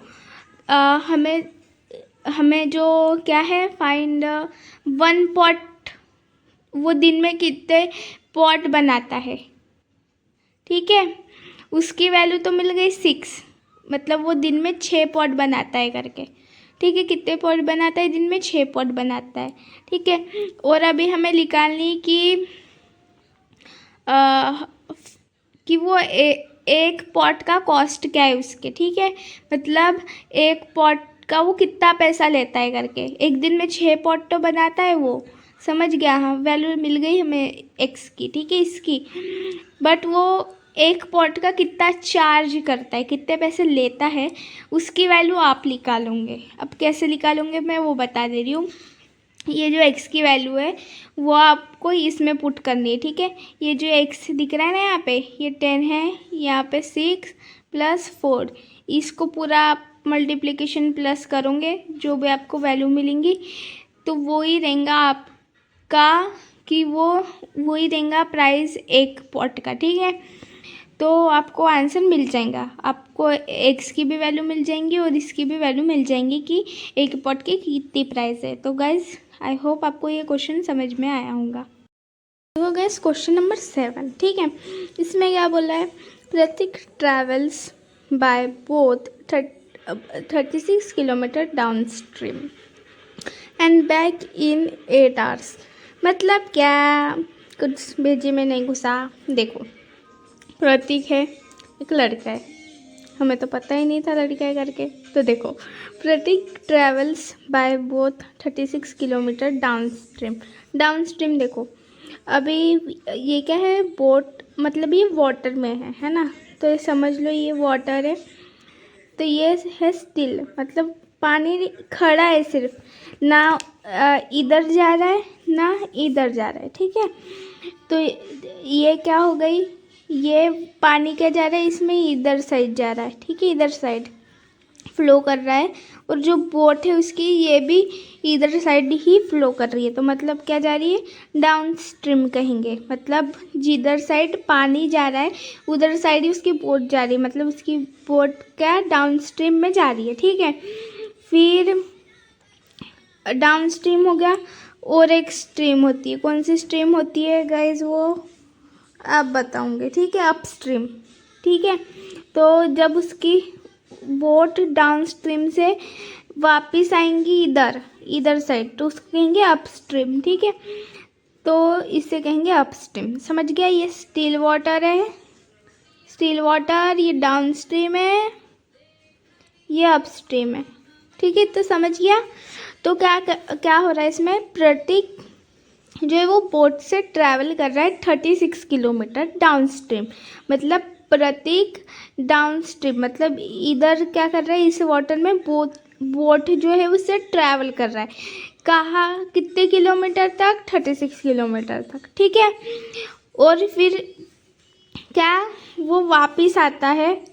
हमें जो क्या है फाइंड 1 पॉट, वो दिन में कितने पॉट बनाता है, ठीक है, उसकी वैल्यू तो मिल गई 6, मतलब वो दिन में 6 पॉट बनाता है करके, ठीक है। कितने पॉट बनाता है दिन में, 6 पॉट बनाता है, ठीक है। और अभी हमें निकालनी कि वो एक पॉट का कॉस्ट क्या है उसके, ठीक है, मतलब एक पॉट का वो कितना पैसा लेता है करके। एक दिन में 6 पॉट तो बनाता है वो, समझ गया, हाँ वैल्यू मिल गई हमें x की, ठीक है, इसकी। बट वो एक पॉट का कितना चार्ज करता है, कितने पैसे लेता है, उसकी वैल्यू आप निकालोगे। अब कैसे निकालोगे मैं वो बता दे रही हूँ। ये जो x की वैल्यू है वो आपको इसमें पुट करनी है, ठीक है। ये जो x दिख रहा है ना यहाँ पे, ये 10 है, यहाँ पे 6 + 4, इसको पूरा आप मल्टीप्लिकेशन प्लस करोगे, जो भी आपको वैल्यू मिलेंगी तो वो ही रहेगा आपका, कि वो ही देगा प्राइस एक पॉट का, ठीक है। तो आपको आंसर मिल जाएगा, आपको x की भी वैल्यू मिल जाएंगी और इसकी भी वैल्यू मिल जाएंगी कि एक पॉट की कितनी प्राइस है। तो गाइज आई होप आपको ये क्वेश्चन समझ में आया होगा। तो गाइज क्वेश्चन नंबर 7, ठीक है, इसमें क्या बोला है, Prateek travels by boat 36 kilometre down stream and back in 8 hours. मतलब क्या, कुछ भेजे में नहीं घुसा। देखो प्रतीक है, एक लड़का है, हमें तो पता ही नहीं था लड़का है करके। तो देखो Prateek travels by boat 36 kilometre down stream. देखो अभी ये क्या है, बोट, मतलब ये वाटर में है ना, तो ये समझ लो ये वाटर है, तो ये है स्टिल, मतलब पानी खड़ा है सिर्फ, ना इधर जा रहा है ना इधर जा रहा है, ठीक है। तो ये क्या हो गई, ये पानी क्या जा रहा है इसमें, इधर साइड जा रहा है, ठीक है, इधर साइड फ्लो कर रहा है, और जो बोट है उसकी ये भी इधर साइड ही फ्लो कर रही है, तो मतलब क्या जा रही है, डाउन स्ट्रीम कहेंगे, मतलब जिधर साइड पानी जा रहा है उधर साइड ही उसकी बोट जा रही है, मतलब उसकी बोट क्या डाउन स्ट्रीम में जा रही है, ठीक है। फिर डाउन स्ट्रीम हो गया, और एक स्ट्रीम होती है। कौन सी स्ट्रीम होती है गाइज? वो आप बताऊंगे, ठीक है, अपस्ट्रीम। ठीक है, तो जब उसकी बोट डाउन स्ट्रीम से वापस आएंगी इधर साइड, तो उसको कहेंगे अपस्ट्रीम। ठीक है, तो इसे कहेंगे अपस्ट्रीम। समझ गया? ये स्टिल वाटर है, स्टिल वाटर, ये डाउन स्ट्रीम है, ये अपस्ट्रीम है। ठीक है, तो समझ गया? तो क्या हो रहा है इसमें? प्रतीक जो है वो बोट से ट्रैवल कर रहा है 36 किलोमीटर डाउन स्ट्रीम। मतलब प्रतीक डाउन स्ट्रीम मतलब इधर क्या कर रहा है, इस वाटर में बोट जो है उससे ट्रैवल कर रहा है। कहाँ? कितने किलोमीटर तक? 36 किलोमीटर तक। ठीक है, और फिर क्या, वो वापिस आता है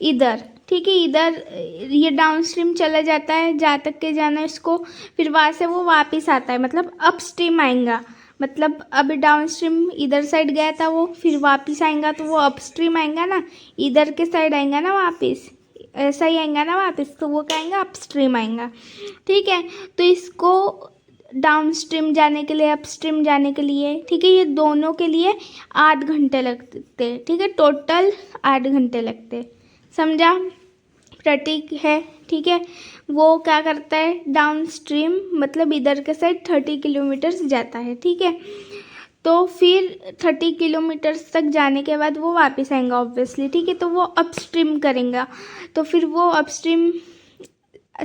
इधर। ठीक है, इधर ये डाउन स्ट्रीम चला जाता है, जहाँ तक के जाना है इसको, फिर वहाँ से वो वापस आता है, मतलब अप स्ट्रीम आएगा। मतलब अभी डाउन स्ट्रीम इधर साइड गया था वो, फिर वापस आएगा तो वो अप स्ट्रीम आएगा ना, इधर के साइड आएगा ना वापस, ऐसा ही आएगा ना वापस, तो वो क्या आएगा? अप स्ट्रीम आएगा। ठीक है, तो इसको डाउन स्ट्रीम जाने के लिए, अप स्ट्रीम जाने के लिए, ठीक है, ये दोनों के लिए 8 घंटे लगते। ठीक है, टोटल 8 घंटे लगते। समझा? प्रतीक है, ठीक है, वो क्या करता है? डाउन स्ट्रीम मतलब इधर के साइड 30 किलोमीटर्स जाता है। ठीक है, तो फिर 30 किलोमीटर्स तक जाने के बाद वो वापस आएगा ऑब्वियसली। ठीक है, तो वो अपस्ट्रीम करेगा, तो फिर वो अपस्ट्रीम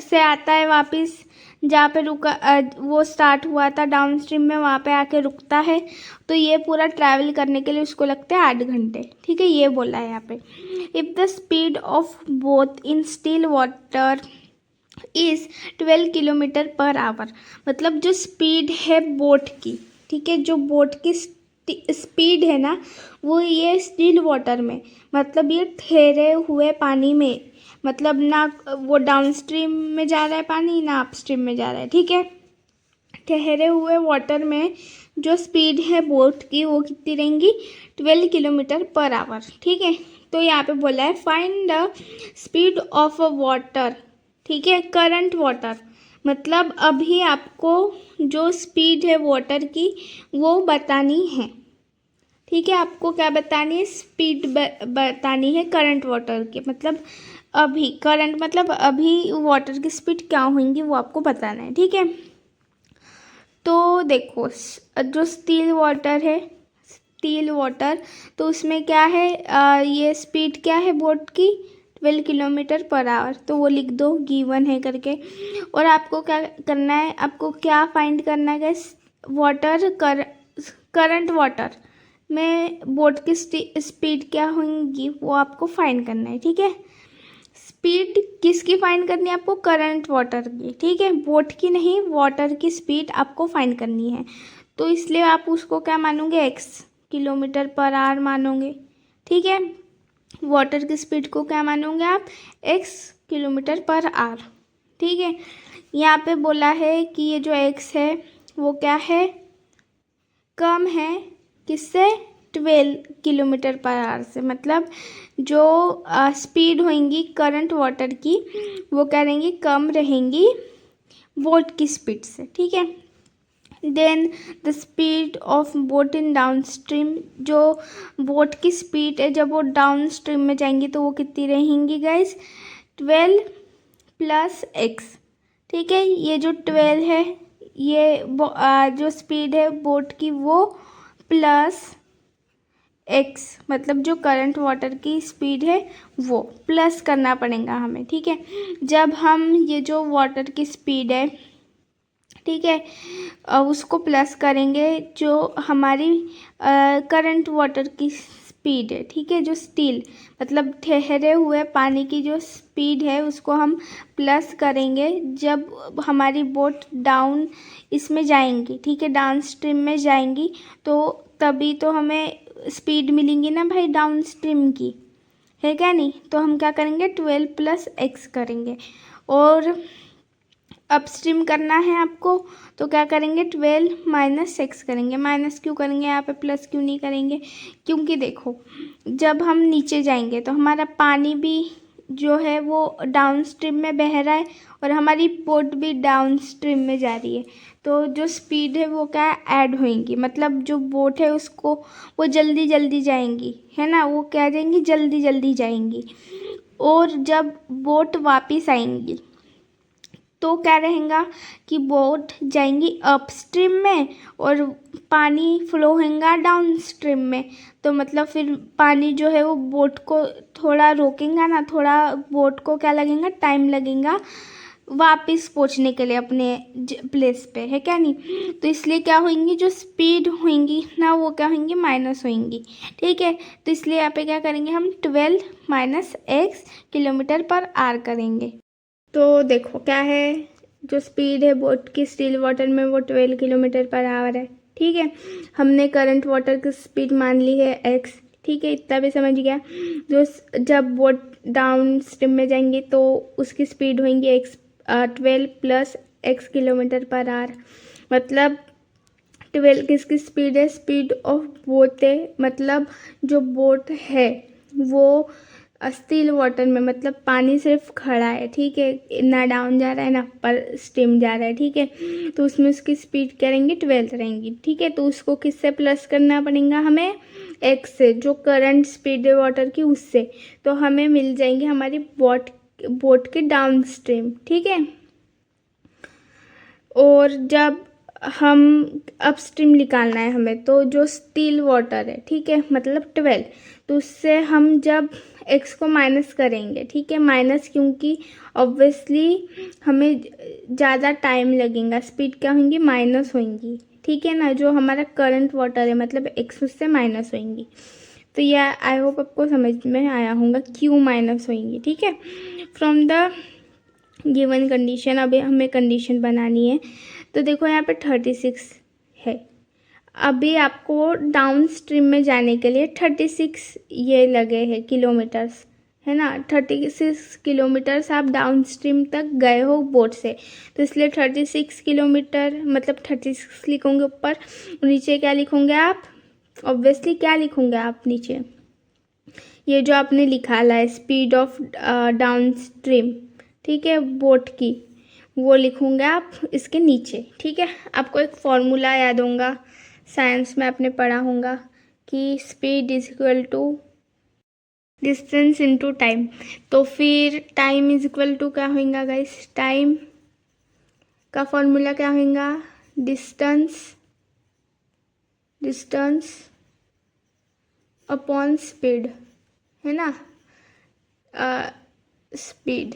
से आता है वापस, जहाँ पे वो स्टार्ट हुआ था डाउन स्ट्रीम में, वहाँ पे आके रुकता है। तो ये पूरा ट्रैवल करने के लिए उसको लगते हैं 8 घंटे। ठीक है, ये बोला है यहाँ पे। If the speed of both in still water is 12 kilometre per hour, मतलब जो स्पीड है बोट की, ठीक है, जो बोट की स्पीड है ना, वो ये स्टिल वाटर में, मतलब ये ठहरे हुए पानी में, मतलब ना वो डाउन स्ट्रीम में जा रहा है पानी, ना अप स्ट्रीम में जा रहा है। ठीक है, ठहरे हुए वाटर में जो स्पीड है बोट की वो कितनी रहेंगी? 12 किलोमीटर पर आवर। ठीक है, तो यहाँ पे बोला है find the speed of a water. ठीक है, करंट वाटर, मतलब अभी आपको जो स्पीड है वाटर की वो बतानी है। ठीक है, आपको क्या बतानी है? स्पीड बतानी है करंट वाटर की, मतलब अभी करंट मतलब अभी वाटर की स्पीड क्या होंगी वो आपको बताना है। ठीक है, तो देखो जो स्टिल वाटर है, स्टिल वाटर, तो उसमें क्या है, ये स्पीड क्या है बोट की? 12 किलोमीटर पर आवर, तो वो लिख दो, गिवन है करके। और आपको क्या करना है? आपको क्या फाइंड करना है? वाटर करंट वाटर में बोट की स्पीड क्या होंगी वो आपको फाइंड करना है। ठीक है, स्पीड किसकी फाइंड करनी है आपको? करंट वाटर की। ठीक है, बोट की नहीं, वाटर की स्पीड आपको फाइंड करनी है, तो इसलिए आप उसको क्या मानोगे? x किलोमीटर पर आवर मानोगे। ठीक है, वाटर की स्पीड को क्या मानोगे आप? x kilometre per hour. ठीक है, यहाँ पे बोला है कि ये जो x है वो क्या है? कम है, किससे? 12 किलोमीटर पर आवर से, मतलब जो स्पीड होंगी करंट वाटर की वो क्या रहेंगी? कम रहेंगी बोट की स्पीड से। ठीक है, then the speed of boat in downstream, जो बोट की स्पीड है जब वो डाउन स्ट्रीम में जाएंगी तो वो कितनी रहेंगी गाइस? 12 plus x। ठीक है, ये जो 12 है, ये जो स्पीड है बोट की वो प्लस x, मतलब जो करंट वाटर की स्पीड है वो प्लस करना पड़ेगा हमें। ठीक है, जब हम ये जो वाटर की स्पीड है, ठीक है, उसको प्लस करेंगे जो हमारी करंट वाटर की स्पीड है। ठीक है, जो स्टिल मतलब ठहरे हुए पानी की जो स्पीड है उसको हम प्लस करेंगे जब हमारी बोट डाउन इसमें जाएंगी। ठीक है, डाउन स्ट्रीम में जाएंगी, तो तभी तो हमें स्पीड मिलेंगी ना भाई डाउन स्ट्रीम की, है क्या नहीं? तो हम क्या करेंगे? 12 प्लस x करेंगे। और अपस्ट्रीम करना है आपको, तो क्या करेंगे? 12 माइनस x करेंगे। माइनस क्यों करेंगे यहाँ पे, प्लस क्यों नहीं करेंगे? क्योंकि देखो जब हम नीचे जाएंगे तो हमारा पानी भी जो है वो डाउन स्ट्रीम में बह रहा है और हमारी बोट भी डाउन स्ट्रीम में जा रही है, तो जो स्पीड है वो क्या ऐड होएंगी, मतलब जो बोट है उसको वो जल्दी जल्दी जाएंगी, है ना, वो क्या जाएंगी, जल्दी जल्दी जाएंगी। और जब बोट वापस आएंगी तो क्या रहेगा कि बोट जाएंगी अप स्ट्रीम में और पानी फ्लो होगा डाउन स्ट्रीम में। तो मतलब फिर पानी जो है वो बोट को थोड़ा रोकेगा ना, थोड़ा बोट को क्या लगेगा, टाइम लगेगा वापस पहुंचने के लिए अपने प्लेस पे, है क्या नहीं। तो इसलिए क्या होंगी, जो स्पीड होंगी ना वो क्या होंगी, माइनस होंगी। ठीक है, तो इसलिए यहाँ पे क्या करेंगे हम, 12 माइनस x किलोमीटर पर आर करेंगे। तो देखो क्या है, जो स्पीड है बोट की स्टिल वाटर में वो 12 किलोमीटर पर आवर है। ठीक है, हमने करंट वाटर की स्पीड मान ली है x। ठीक है, इतना भी समझ गया। जो जब बोट डाउन स्ट्रीम में जाएंगे तो उसकी स्पीड होंगी 12 plus x kilometre per hour, मतलब 12 किसकी स्पीड है, स्पीड ऑफ बोट है, मतलब जो बोट है वो स्टिल वाटर में, मतलब पानी सिर्फ खड़ा है। ठीक है, ना डाउन जा रहा है ना पर स्टीम जा रहा है। ठीक है, तो उसमें उसकी स्पीड क्या रहेंगी, 12 रहेंगी। ठीक है, तो उसको किससे प्लस करना पड़ेगा हमें, एक्स से, जो करंट स्पीड है वाटर की उससे, तो हमें मिल जाएंगे हमारी बोट के डाउन स्ट्रीम। ठीक है, और जब हम अपस्ट्रीम निकालना है हमें, तो जो स्टिल वाटर है, ठीक है, मतलब 12, तो उससे हम जब x को माइनस करेंगे, ठीक है, माइनस क्योंकि ऑब्वियसली हमें ज़्यादा टाइम लगेगा, स्पीड क्या होंगी, माइनस होंगी। ठीक है ना, जो हमारा करंट वाटर है मतलब x उससे माइनस होंगी। तो यह आई होप आपको समझ में आया होगा क्यों माइनस होंगी। ठीक है, फ्रॉम द गिवन कंडीशन अभी हमें कंडीशन बनानी है। तो देखो यहाँ पे 36 है, अभी आपको डाउन स्ट्रीम में जाने के लिए 36 ये लगे हैं किलोमीटर्स, है ना, 36 किलोमीटर्स आप डाउन स्ट्रीम तक गए हो बोट से, तो इसलिए 36 किलोमीटर मतलब 36 लिखोगे ऊपर, नीचे क्या लिखोगे आप, ऑब्वियसली क्या लिखोगे आप नीचे, ये जो आपने लिखा है स्पीड ऑफ डाउन स्ट्रीम, ठीक है, बोट की, वो लिखूंगे आप इसके नीचे। ठीक है, आपको एक फॉर्मूला याद होगा, साइंस में आपने पढ़ा होगा कि speed is equal to distance into time. तो फिर टाइम इज इक्वल टू क्या होगा गाइस, टाइम का फॉर्मूला क्या होगा, डिस्टेंस अपॉन स्पीड, है ना, स्पीड।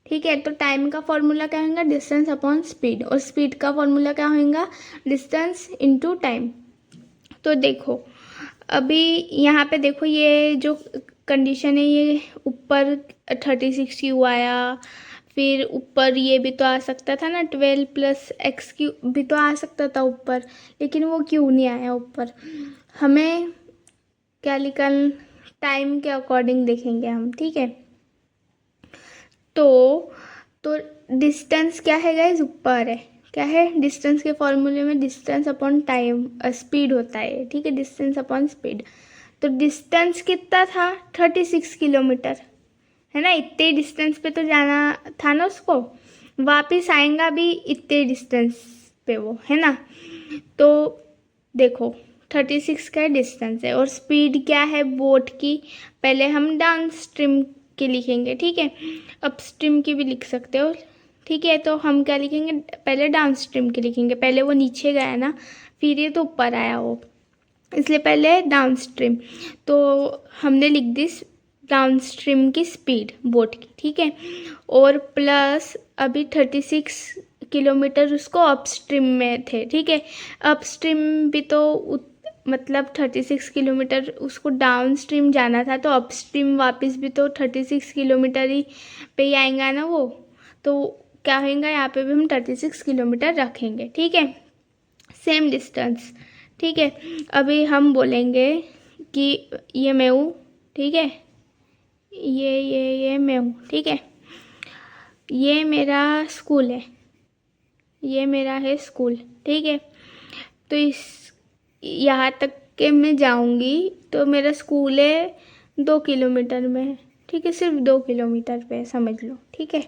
ठीक है, तो टाइम का फॉर्मूला क्या होगा, डिस्टेंस अपॉन स्पीड, और स्पीड का फॉर्मूला क्या होगा, डिस्टेंस इनटू टाइम। तो देखो अभी यहाँ पे देखो ये जो कंडीशन है ये ऊपर 36 क्यों आया, फिर ऊपर ये भी तो आ सकता था ना 12 प्लस x की भी तो आ सकता था ऊपर, लेकिन वो क्यों नहीं आया ऊपर। हमें क्या निकल, टाइम के अकॉर्डिंग देखेंगे हम। ठीक है, तो डिस्टेंस क्या है गाइस, ऊपर है, क्या है, डिस्टेंस के फॉर्मूले में डिस्टेंस अपॉन टाइम स्पीड होता है। ठीक है, डिस्टेंस अपॉन स्पीड, तो डिस्टेंस कितना था, 36 किलोमीटर, है ना, इतने डिस्टेंस पे तो जाना था ना उसको, वापस आएगा भी इतने डिस्टेंस पे वो, है ना। तो देखो 36 का डिस्टेंस है और स्पीड क्या है बोट की, पहले हम डाउन स्ट्रीम की लिखेंगे। ठीक है, अप स्ट्रीम की भी लिख सकते हो। ठीक है, तो हम क्या लिखेंगे, पहले डाउन स्ट्रीम की लिखेंगे, पहले वो नीचे गया ना, फिर ये तो ऊपर आया वो, इसलिए पहले डाउन स्ट्रीम। तो हमने लिख दी डाउन स्ट्रीम की स्पीड बोट की। ठीक है, और प्लस अभी 36 किलोमीटर उसको अप स्ट्रीम में थे। ठीक है, अप स्ट्रीम भी तो मतलब 36 किलोमीटर उसको डाउन स्ट्रीम जाना था, तो अप स्ट्रीम वापस भी तो 36 किलोमीटर ही पे ही आएगा ना वो, तो क्या होगा, यहाँ पे भी हम 36 किलोमीटर रखेंगे। ठीक है, सेम डिस्टेंस। ठीक है, अभी हम बोलेंगे कि ये मैं हूँ, ठीक है, ये मैं हूँ। ठीक है, ये मेरा स्कूल है, ये मेरा है स्कूल। ठीक है, तो इस यहाँ तक के मैं जाऊँगी तो मेरा स्कूल है 2 किलोमीटर में, ठीक है, सिर्फ 2 किलोमीटर पे समझ लो, ठीक है।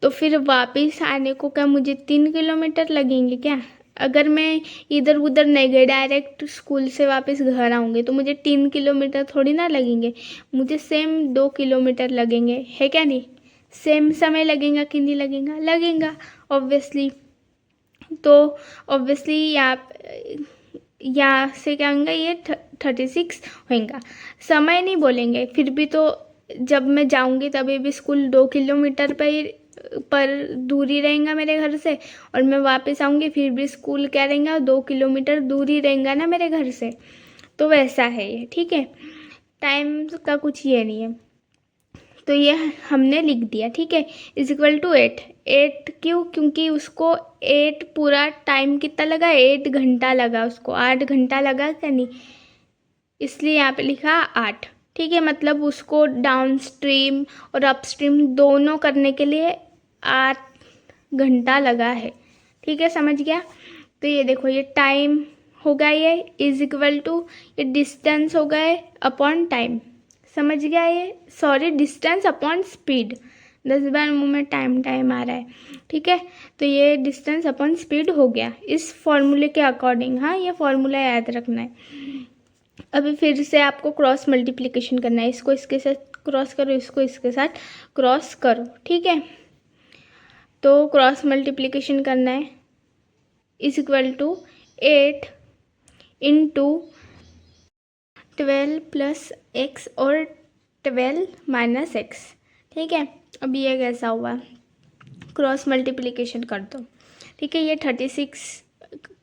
तो फिर वापस आने को क्या मुझे 3 किलोमीटर लगेंगे क्या? अगर मैं इधर उधर नहीं गई, डायरेक्ट स्कूल से वापस घर आऊँगी तो मुझे 3 किलोमीटर थोड़ी ना लगेंगे, मुझे सेम 2 किलोमीटर लगेंगे, है क्या नहीं? सेम समय लगेगा कि नहीं लगेगा? लगेगा ऑब्वियसली। तो ऑब्वियसली यहाँ से क्या होगा, ये 36 होगा। समय नहीं बोलेंगे फिर भी, तो जब मैं जाऊँगी तभी भी स्कूल 2 किलोमीटर पर दूरी रहेगा मेरे घर से, और मैं वापस आऊँगी फिर भी स्कूल क्या रहेगा, 2 किलोमीटर दूरी रहेगा ना मेरे घर से। तो वैसा है ये, ठीक है। टाइम का कुछ ये नहीं है, तो ये हमने लिख दिया, ठीक है। Is equal to 8। 8 क्यों? क्योंकि उसको 8 पूरा टाइम कितना लगा, 8 घंटा लगा, उसको 8 घंटा लगा क्या नहीं, इसलिए यहाँ पे लिखा 8, ठीक है। मतलब उसको डाउन स्ट्रीम और अप स्ट्रीम दोनों करने के लिए 8 घंटा लगा है, ठीक है, समझ गया। तो ये देखो, ये टाइम होगा, ये इज इक्वल टू ये डिस्टेंस हो गए अपॉन टाइम, समझ गया ये, सॉरी डिस्टेंस अपॉन स्पीड, 10 बार मुँह में टाइम आ रहा है, ठीक है। तो ये डिस्टेंस अपॉन स्पीड हो गया इस फॉर्मूले के अकॉर्डिंग। हाँ, ये फॉर्मूला याद रखना है। अभी फिर से आपको क्रॉस मल्टीप्लिकेशन करना है, इसको इसके साथ क्रॉस करो, इसको इसके साथ क्रॉस करो, ठीक है। तो क्रॉस मल्टीप्लिकेशन करना है, is equal to 8 into 12 plus x और 12 माइनस एक्स, ठीक है। अब ये कैसा हुआ, क्रॉस मल्टीप्लिकेशन कर दो, ठीक है। ये 36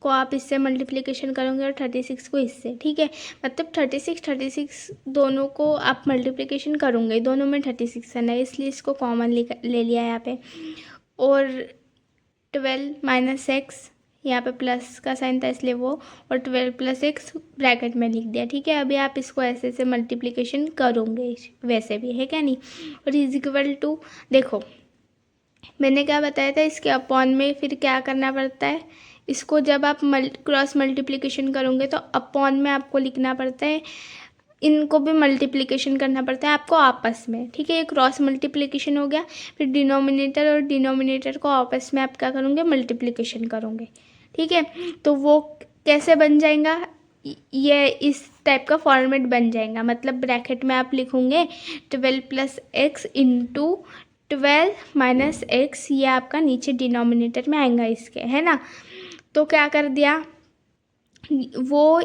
को आप इससे मल्टीप्लिकेशन करोगे और 36 को इससे, ठीक है। मतलब 36 दोनों को आप मल्टीप्लिकेशन करोगे, दोनों में 36 है, इसलिए इसको कॉमन ले लिया यहाँ पे। और 12 माइनस एक्स, यहाँ पे प्लस का साइन था इसलिए वो, और 12 प्लस एक्स ब्रैकेट में लिख दिया, ठीक है। अभी आप इसको ऐसे से मल्टीप्लिकेशन करोगे वैसे भी, है क्या नहीं। और इज इक्वल टू, देखो मैंने क्या बताया था, इसके अपॉन में फिर क्या करना पड़ता है, इसको जब आप क्रॉस मल्टीप्लिकेशन करोगे तो अपॉन में आपको लिखना पड़ता है, इनको भी मल्टीप्लिकेशन करना पड़ता है आपको आपस में, ठीक है। ये क्रॉस मल्टीप्लिकेशन हो गया। फिर डिनोमिनेटर और डिनोमिनेटर को आपस में आप क्या करोगे, मल्टीप्लिकेशन करोगे, ठीक है। तो वो कैसे बन जाएगा, ये इस टाइप का फॉर्मेट बन जाएगा। मतलब ब्रैकेट में आप लिखोगे 12 plus x into 12 minus x, ये आपका नीचे डिनोमिनेटर में आएगा इसके, है ना। तो क्या कर दिया, वो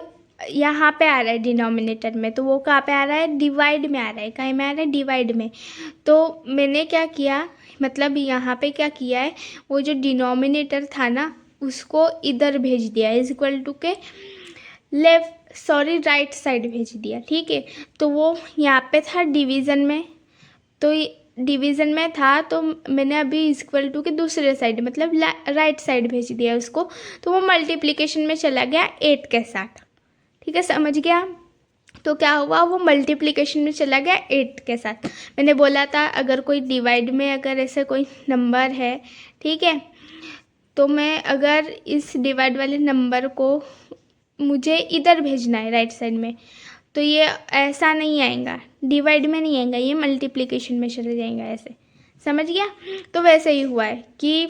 यहाँ पे आ रहा है डिनोमिनेटर में, तो वो कहाँ पे आ रहा है, डिवाइड में आ रहा है, कहीं में आ रहा है, डिवाइड में। तो मैंने क्या किया, मतलब यहाँ पे क्या किया है, वो जो डिनोमिनेटर था ना उसको इधर भेज दिया, इज इक्वल टू के राइट साइड भेज दिया, ठीक है। तो वो यहाँ पे था डिवीज़न में, तो डिवीज़न में था तो मैंने अभी इक्वल टू के दूसरे साइड मतलब राइट साइड भेज दिया उसको, तो वो मल्टीप्लिकेशन में चला गया 8 के साथ, ठीक है, समझ गया। तो क्या हुआ, वो मल्टीप्लिकेशन में चला गया 8 के साथ। मैंने बोला था अगर कोई डिवाइड में अगर ऐसे कोई नंबर है, ठीक है, तो मैं अगर इस डिवाइड वाले नंबर को मुझे इधर भेजना है राइट साइड में, तो ये ऐसा नहीं आएगा, डिवाइड में नहीं आएगा, ये मल्टीप्लिकेशन में चले जाएगा ऐसे, समझ गया। तो वैसे ही हुआ है कि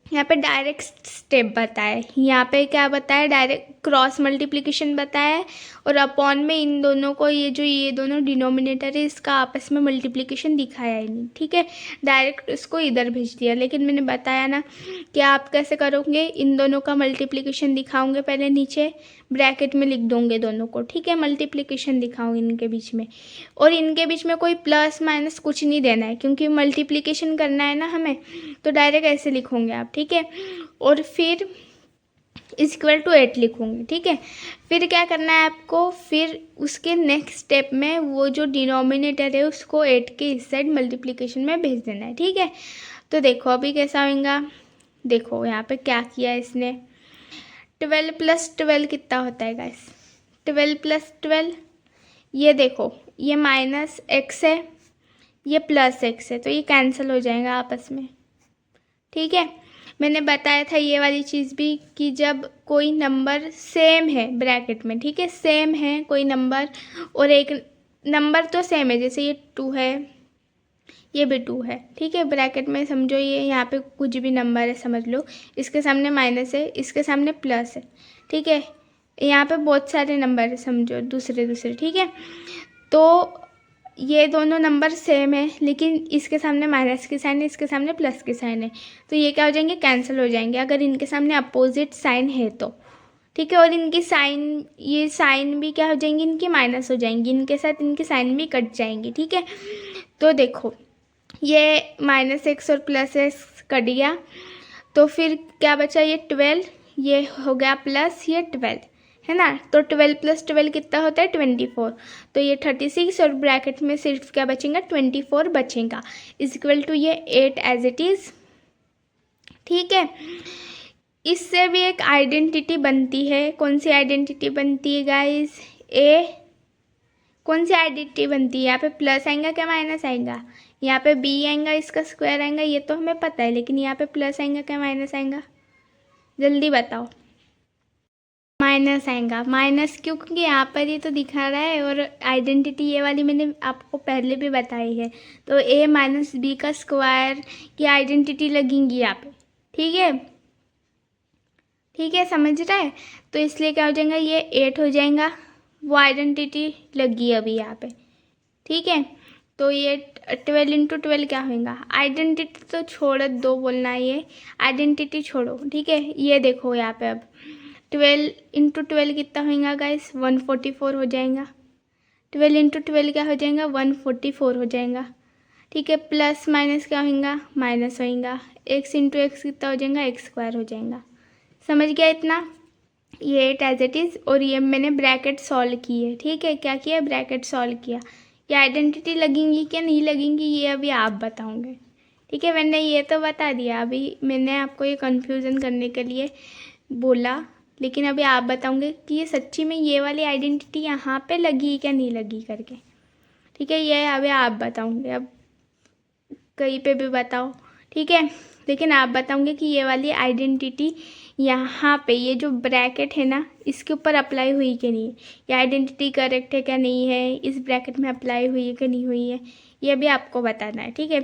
यहाँ पे डायरेक्ट स्टेप बताया, यहाँ पे क्या बताया, डायरेक्ट क्रॉस मल्टीप्लिकेशन बताया है, और अपॉन में इन दोनों को, ये दोनों डिनोमिनेटर है इसका आपस में मल्टीप्लिकेशन दिखाया ही नहीं, ठीक है। डायरेक्ट इसको इधर भेज दिया। लेकिन मैंने बताया ना कि आप कैसे करोगे, इन दोनों का मल्टीप्लिकेशन दिखाओगे, पहले नीचे ब्रैकेट में लिख दोगे दोनों को, ठीक है, मल्टीप्लिकेशन दिखाओगे इनके बीच में, और इनके बीच में कोई प्लस माइनस कुछ नहीं देना है क्योंकि मल्टीप्लिकेशन करना है ना हमें, तो डायरेक्ट ऐसे लिखोगे आप, ठीक है। और फिर इज इक्वल टू 8 लिखूँगी, ठीक है। फिर क्या करना है आपको, फिर उसके नेक्स्ट स्टेप में वो जो डिनोमिनेटर है उसको 8 के इस साइड मल्टीप्लिकेशन में भेज देना है, ठीक है। तो देखो अभी कैसा होगा, देखो यहाँ पे क्या किया इसने, 12 प्लस 12 कितना होता है गाइस, 12 प्लस 12, ये देखो ये माइनस एक्स है, ये प्लस एक्स है, तो ये कैंसिल हो जाएगा आपस में, ठीक है। मैंने बताया था ये वाली चीज़ भी कि जब कोई नंबर सेम है ब्रैकेट में, ठीक है, सेम है कोई नंबर और एक नंबर तो सेम है, जैसे ये 2 है, ये भी 2 है, ठीक है। ब्रैकेट में समझो ये यहाँ पे कुछ भी नंबर है समझ लो, इसके सामने माइनस है, इसके सामने प्लस है, ठीक है। यहाँ पे बहुत सारे नंबर है समझो, दूसरे दूसरे, ठीक है। तो ये दोनों नंबर सेम है, लेकिन इसके सामने माइनस की साइन है, इसके सामने प्लस की साइन है, तो ये क्या हो जाएंगे, कैंसिल हो जाएंगे अगर इनके सामने अपोजिट साइन है तो, ठीक है। और इनकी साइन, ये साइन भी क्या हो जाएंगी, इनकी माइनस हो जाएंगी, इनके साथ इनकी साइन भी कट जाएंगी, ठीक है। तो देखो ये -x और +x कट गया, तो फिर क्या बचा, ये 12, ये हो गया प्लस ये 12, है ना। तो 12 + 12 कितना होता है, 24। तो ये 36 और ब्रैकेट में सिर्फ क्या बचेगा, 24 बचेगा, इक्वल टू ये 8 एज इट इज़, ठीक है। इससे भी एक आइडेंटिटी बनती है, कौन सी आइडेंटिटी बनती है गाइस, कौन सी आइडेंटिटी बनती है, यहाँ पे प्लस आएगा क्या माइनस आएगा, यहाँ पे b आएगा, इसका स्क्वायर आएगा, ये तो हमें पता है, लेकिन यहाँ पे प्लस आएगा क्या माइनस आएगा, जल्दी बताओ। माइनस आएगा, माइनस क्यों, क्योंकि यहाँ पर ये तो दिखा रहा है, और आइडेंटिटी ये वाली मैंने आपको पहले भी बताई है। तो a - b का स्क्वायर की आइडेंटिटी लगेंगी यहाँ पे, ठीक है, ठीक है, समझ रहा है। तो इसलिए क्या हो जाएगा, ये 8 हो जाएगा, वो आइडेंटिटी लगी अभी यहाँ पे, ठीक है। तो ये 12 × 12 क्या होगा, आइडेंटिटी तो छोड़ दो बोलना, ये आइडेंटिटी छोड़ो, ठीक है। ये देखो यहाँ पे अब 12 × 12 कितना होगा गाइस, 144 हो जाएगा। 12 × 12 क्या हो जाएगा, 144 हो जाएगा, ठीक है। प्लस माइनस क्या होगा, माइनस होगा, x × x कितना हो जाएगा, x² हो जाएगा। समझ गया इतना, ये 8 एज इट इज़। और ये मैंने ब्रैकेट सॉल्व की है, ठीक है, क्या किया, ब्रैकेट सॉल्व किया। ये आइडेंटिटी लगेंगी क्या नहीं लगेंगी, ये अभी आप बताओगे, ठीक है। मैंने ये तो बता दिया, अभी मैंने आपको ये कन्फ्यूज़न करने के लिए बोला, लेकिन अभी आप बताओगे कि ये सच्ची में ये वाली आइडेंटिटी यहाँ पे लगी क्या नहीं लगी करके, ठीक है। ये अभी आप बताओगे, अब कहीं पे भी बताओ, ठीक है, लेकिन आप बताओगे कि ये वाली आइडेंटिटी यहाँ पे, ये जो ब्रैकेट है ना, इसके ऊपर अप्लाई हुई कि नहीं, ये आइडेंटिटी करेक्ट है क्या नहीं है, इस ब्रैकेट में अप्लाई हुई है कि नहीं हुई है, ये भी आपको बताना है, ठीक है।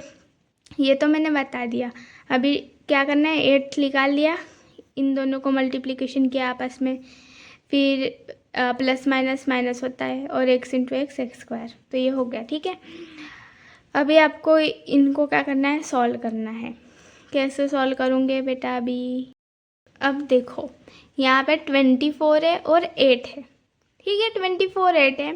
ये तो मैंने बता दिया, अभी क्या करना है, 8 निकाल लिया, इन दोनों को मल्टीप्लिकेशन किया आपस में, फिर प्लस माइनस माइनस होता है, और x × x x², तो ये हो गया, ठीक है। अभी आपको इनको क्या करना है, सॉल्व करना है। कैसे सॉल्व करूँगे बेटा, अभी अब देखो यहाँ पे 24 है और 8 है, ठीक है। 24 8 है,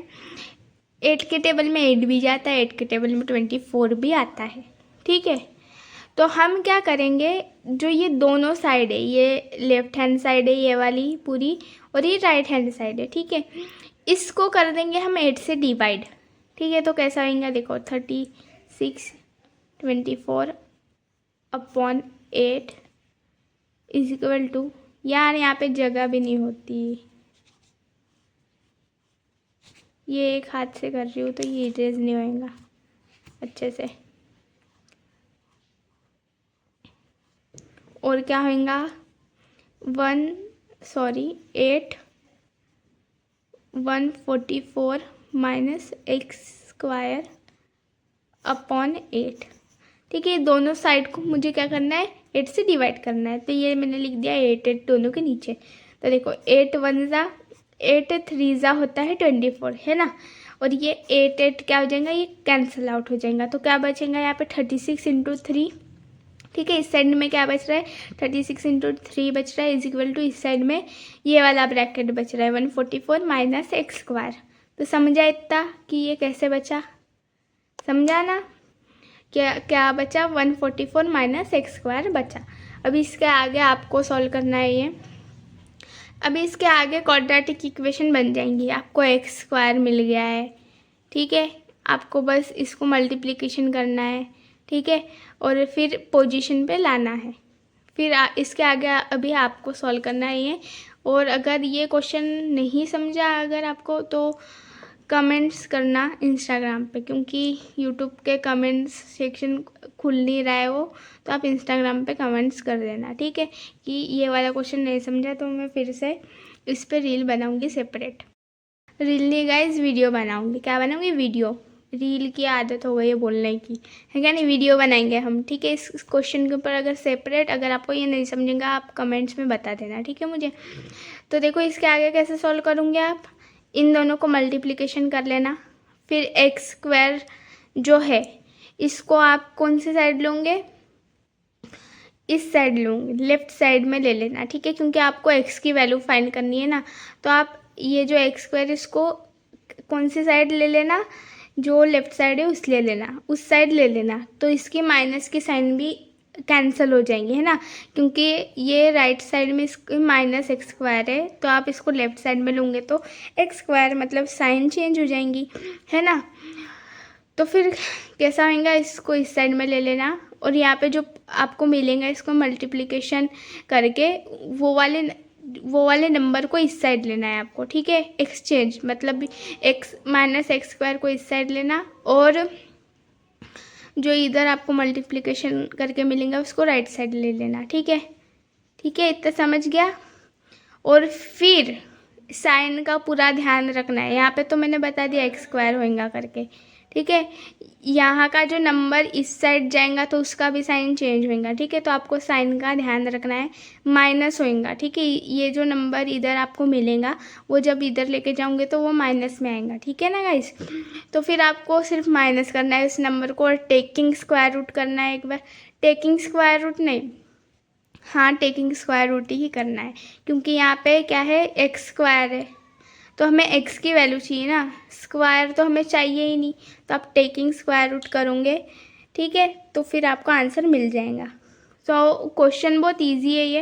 8 के टेबल में 8 भी जाता है, 8 के टेबल में 24 भी आता है, ठीक है। तो हम क्या करेंगे, जो ये दोनों साइड है, ये लेफ्ट हैंड साइड है ये वाली पूरी, और ये राइट हैंड साइड है, ठीक है, इसको कर देंगे हम 8 से डिवाइड, ठीक है। तो कैसा होगा, देखो 36 24/8 इक्वल टू, यार यहाँ पे जगह भी नहीं होती, ये एक हाथ से कर रही हूँ तो ये इरेज नहीं होएगा अच्छे से। और क्या होगा, 8 144 - x²/8, ठीक है। दोनों साइड को मुझे क्या करना है, 8 से डिवाइड करना है, तो ये मैंने लिख दिया 8 8 दोनों के नीचे। तो देखो 8 1 ज़ा 8 3 ज़ा होता है 24, है ना, और ये 8 8 क्या हो जाएगा, ये कैंसिल आउट हो जाएगा, तो क्या बचेगा यहाँ पे 36 × 3, ठीक है। इस साइड में क्या बच रहा है, 36 × 3 बच रहा है, इक्वल टू इस साइड में ये वाला ब्रैकेट बच रहा है 144 - x²। तो समझा इतना कि ये कैसे बचा, समझा ना, क्या बचा, 144 - x² बचा। अभी इसके आगे आपको सॉल्व करना है ये, अभी इसके आगे क्वाड्रेटिक इक्वेशन बन जाएंगी, आपको x² मिल गया है, ठीक है, आपको बस इसको मल्टीप्लिकेशन करना है, ठीक है, और फिर पोजीशन पे लाना है, फिर इसके आगे अभी आपको सॉल्व करना है ये। और अगर ये क्वेश्चन नहीं समझा अगर आपको, तो कमेंट्स करना इंस्टाग्राम पे, क्योंकि यूट्यूब के कमेंट्स सेक्शन खुल नहीं रहा है वो, तो आप इंस्टाग्राम पे कमेंट्स कर देना, ठीक है, कि ये वाला क्वेश्चन नहीं समझा, तो मैं फिर से इस पर रील बनाऊंगी सेपरेट। रील नहीं गाइस, वीडियो बनाऊंगी। क्या बनाऊंगी? वीडियो। रील की आदत हो गई है बोलने की, है क्या नहीं? वीडियो बनाएंगे हम, ठीक है। इस क्वेश्चन के ऊपर अगर सेपरेट, अगर आपको ये नहीं समझेगा आप कमेंट्स में बता देना, ठीक है मुझे। तो देखो इसके आगे कैसे सॉल्व करूँगे आप, इन दोनों को मल्टीप्लिकेशन कर लेना, फिर एक्स स्क्वायर जो है इसको आप कौन सी साइड लोगे? इस साइड लूँगी, लेफ्ट साइड में ले लेना, ठीक है, क्योंकि आपको एक्स की वैल्यू फाइंड करनी है ना। तो आप ये जो एक्स स्क्वायर इसको कौन सी साइड ले लेना? जो लेफ्ट साइड है उस ले लेना, उस साइड ले लेना। तो इसकी माइनस की साइन भी कैंसिल हो जाएंगे, है ना, क्योंकि ये राइट साइड में इसके माइनस एक्स स्क्वायर है, तो आप इसको लेफ्ट साइड में लोगे तो एक्स स्क्वायर मतलब साइन चेंज हो जाएंगी, है ना। तो फिर कैसा होगा, इसको इस साइड में ले लेना और यहाँ पे जो आपको मिलेगा इसको मल्टीप्लिकेशन करके वो वाले नंबर को इस साइड लेना है आपको, ठीक है। एक्सचेंज मतलब एक्स माइनस एक्स स्क्वायर को इस साइड लेना और जो इधर आपको मल्टीप्लिकेशन करके मिलेगा उसको राइट साइड ले लेना, ठीक है। ठीक है, इतना समझ गया। और फिर साइन का पूरा ध्यान रखना है। यहाँ पे तो मैंने बता दिया एक्स स्क्वायर होएगा करके, ठीक है। यहाँ का जो नंबर इस साइड जाएगा तो उसका भी साइन चेंज होएगा, ठीक है। तो आपको साइन का ध्यान रखना है, माइनस होएगा, ठीक है। ये जो नंबर इधर आपको मिलेगा वो जब इधर लेके जाओगे तो वो माइनस में आएगा, ठीक है ना गाइस। तो फिर आपको सिर्फ माइनस करना है इस नंबर को और टेकिंग स्क्वायर रूट करना है एक बार। टेकिंग स्क्वायर रूट नहीं, हाँ टेकिंग स्क्वायर रूट ही करना है, क्योंकि यहाँ पे क्या है, एक्स स्क्वायर है तो हमें एक्स की वैल्यू चाहिए ना, स्क्वायर तो हमें चाहिए ही नहीं। तो आप टेकिंग स्क्वायर रूट करोगे, ठीक है, तो फिर आपको आंसर मिल जाएगा। तो क्वेश्चन बहुत इजी है, ये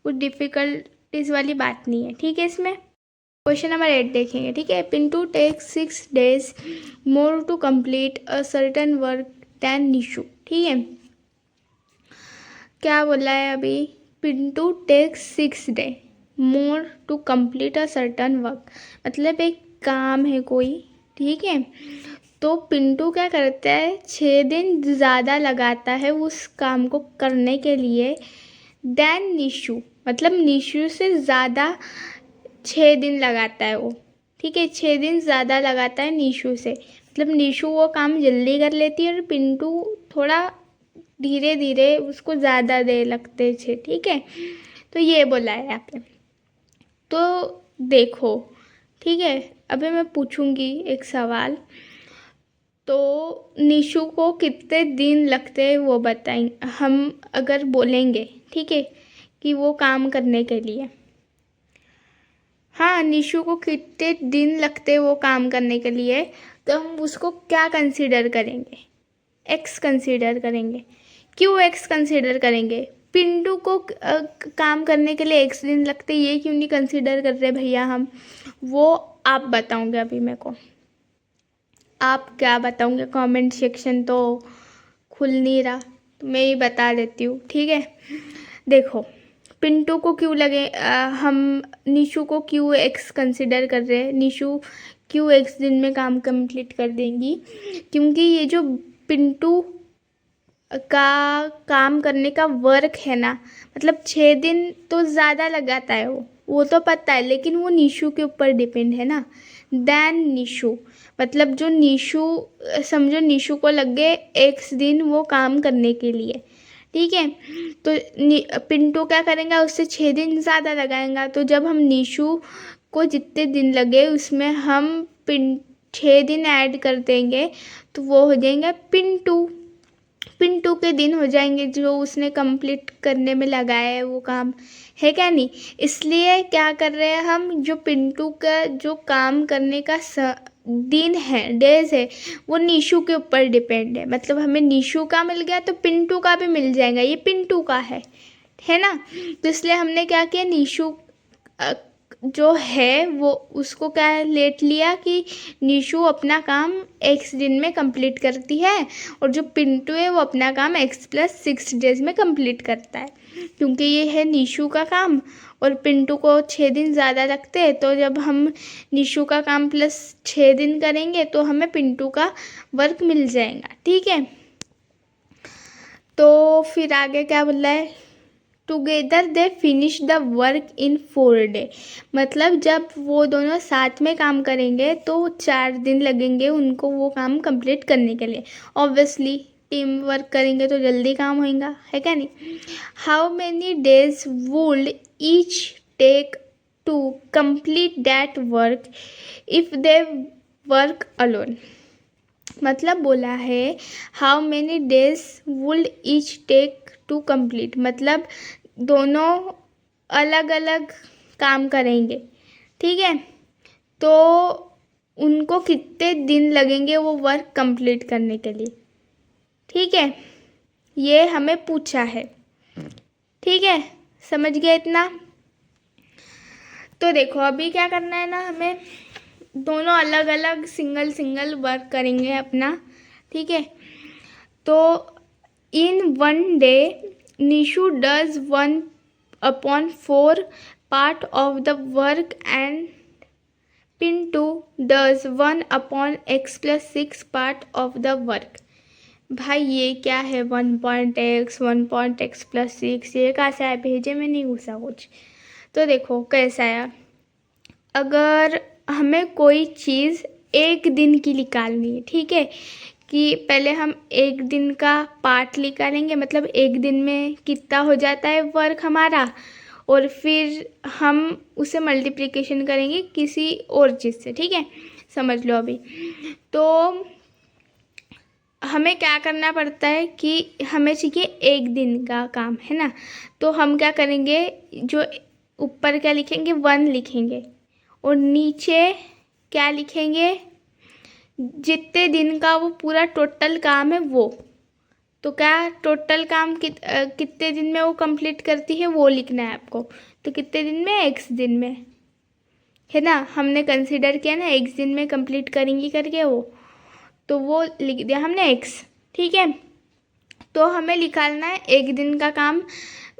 कुछ डिफ़िकल्टीज वाली बात नहीं है, ठीक है। इसमें क्वेश्चन नंबर 8 देखेंगे, ठीक है। Pintu takes 6 days more to complete a certain work than Nishu, ठीक है। क्या बोला है अभी, Pintu takes 6 day more to complete a certain work, मतलब एक काम है कोई, ठीक है। तो पिंटू क्या करता है, 6 दिन ज़्यादा लगाता है उस काम को करने के लिए देन निशु, मतलब निशु से ज़्यादा 6 दिन लगाता है वो, ठीक है। 6 दिन ज़्यादा लगाता है निशु से, मतलब निशु वो काम जल्दी कर लेती है और पिंटू थोड़ा धीरे धीरे, उसको ज़्यादा देर लगते थे, ठीक है। तो ये बोला है यहाँ पे। तो देखो, ठीक है, अभी मैं पूछूंगी एक सवाल, तो निशु को कितने दिन लगते हैं वो बताएंगे हम, अगर बोलेंगे, ठीक है, कि वो काम करने के लिए। हाँ, निशु को कितने दिन लगते हैं वो काम करने के लिए, तो हम उसको क्या कंसीडर करेंगे, एक्स कंसीडर करेंगे। क्यों एक्स कंसीडर करेंगे, पिंटू को काम करने के लिए एक्स दिन लगते, ये क्यों नहीं कंसीडर कर रहे भैया हम, वो आप बताओगे अभी मेरे को। आप क्या बताओगे, कमेंट सेक्शन तो खुल नहीं रहा, तो मैं ही बता देती हूँ, ठीक है। देखो पिंटू को क्यों लगे हम निशु को क्यों एक्स कंसीडर कर रहे हैं, निशु क्यों एक्स दिन में काम कंप्लीट कर देंगी, क्योंकि ये जो पिंटू का काम करने का वर्क है ना, मतलब 6 दिन तो ज़्यादा लगाता है वो तो पता है, लेकिन वो निशु के ऊपर डिपेंड है ना। देन निशु मतलब जो निशु, समझो निशु को लग गए एक्स दिन वो काम करने के लिए, ठीक है। तो पिंटू क्या करेंगे, उससे 6 दिन ज़्यादा लगाएंगा, तो जब हम निशु को जितने दिन लगे उसमें हम 6 दिन ऐड कर देंगे तो वो हो जाएंगे पिंटू के दिन हो जाएंगे जो उसने कंप्लीट करने में लगाया है वो काम, है क्या नहीं। इसलिए क्या कर रहे हैं हम, जो पिंटू का जो काम करने का दिन है, डेज है, वो निशु के ऊपर डिपेंड है। मतलब हमें निशु का मिल गया तो पिंटू का भी मिल जाएगा, ये पिंटू का है ना। तो इसलिए हमने क्या किया, निशु जो है वो उसको क्या लेट लिया कि निशु अपना काम एक्स दिन में कंप्लीट करती है और जो पिंटू है वो अपना काम x+6 days में कंप्लीट करता है, क्योंकि ये है निशु का काम और पिंटू को 6 दिन ज़्यादा लगते हैं। तो जब हम निशु का काम प्लस 6 दिन करेंगे तो हमें पिंटू का वर्क मिल जाएगा, ठीक है। तो फिर आगे क्या बोल रहा है, together they finish the work in 4 day. मतलब जब वो दोनों साथ में काम करेंगे तो 4 दिन लगेंगे उनको वो काम कंप्लीट करने के लिए। ऑब्वियसली टीम वर्क करेंगे तो जल्दी काम होगा, है क्या नहीं। How many days would each take to complete that work if they work alone. मतलब बोला है how many days would each take to complete, मतलब दोनों अलग अलग काम करेंगे, ठीक है, तो उनको कितने दिन लगेंगे वो वर्क कंप्लीट करने के लिए, ठीक है, ये हमें पूछा है, ठीक है, समझ गया इतना। तो देखो अभी क्या करना है ना, हमें दोनों अलग अलग सिंगल सिंगल वर्क करेंगे अपना, ठीक है। तो इन 1 day Nishu does 1/4 part of the work and Pintu does 1/x+6 part of the work. भाई ये क्या है 1.x 1.x+6, ये कैसा है, भेजे में नहीं घुसा कुछ। तो देखो कैसा है, अगर हमें कोई चीज़ एक दिन की निकालनी है, ठीक है, कि पहले हम एक दिन का पार्ट निकालेंगे, मतलब एक दिन में कितना हो जाता है वर्क हमारा, और फिर हम उसे मल्टीप्लिकेशन करेंगे किसी और चीज़ से, ठीक है, समझ लो अभी। तो हमें क्या करना पड़ता है कि हमें चाहिए एक दिन का काम, है ना। तो हम क्या करेंगे, जो ऊपर क्या लिखेंगे 1 लिखेंगे, और नीचे क्या लिखेंगे, जितने दिन का वो पूरा टोटल काम है वो। तो क्या टोटल काम कितने दिन में वो कंप्लीट करती है वो लिखना है आपको। तो कितने दिन में, x दिन में, है ना, हमने कंसीडर किया ना x दिन में कंप्लीट करेंगी करके वो, तो वो लिख दिया हमने x, ठीक है। तो हमें निकालना है एक दिन का काम,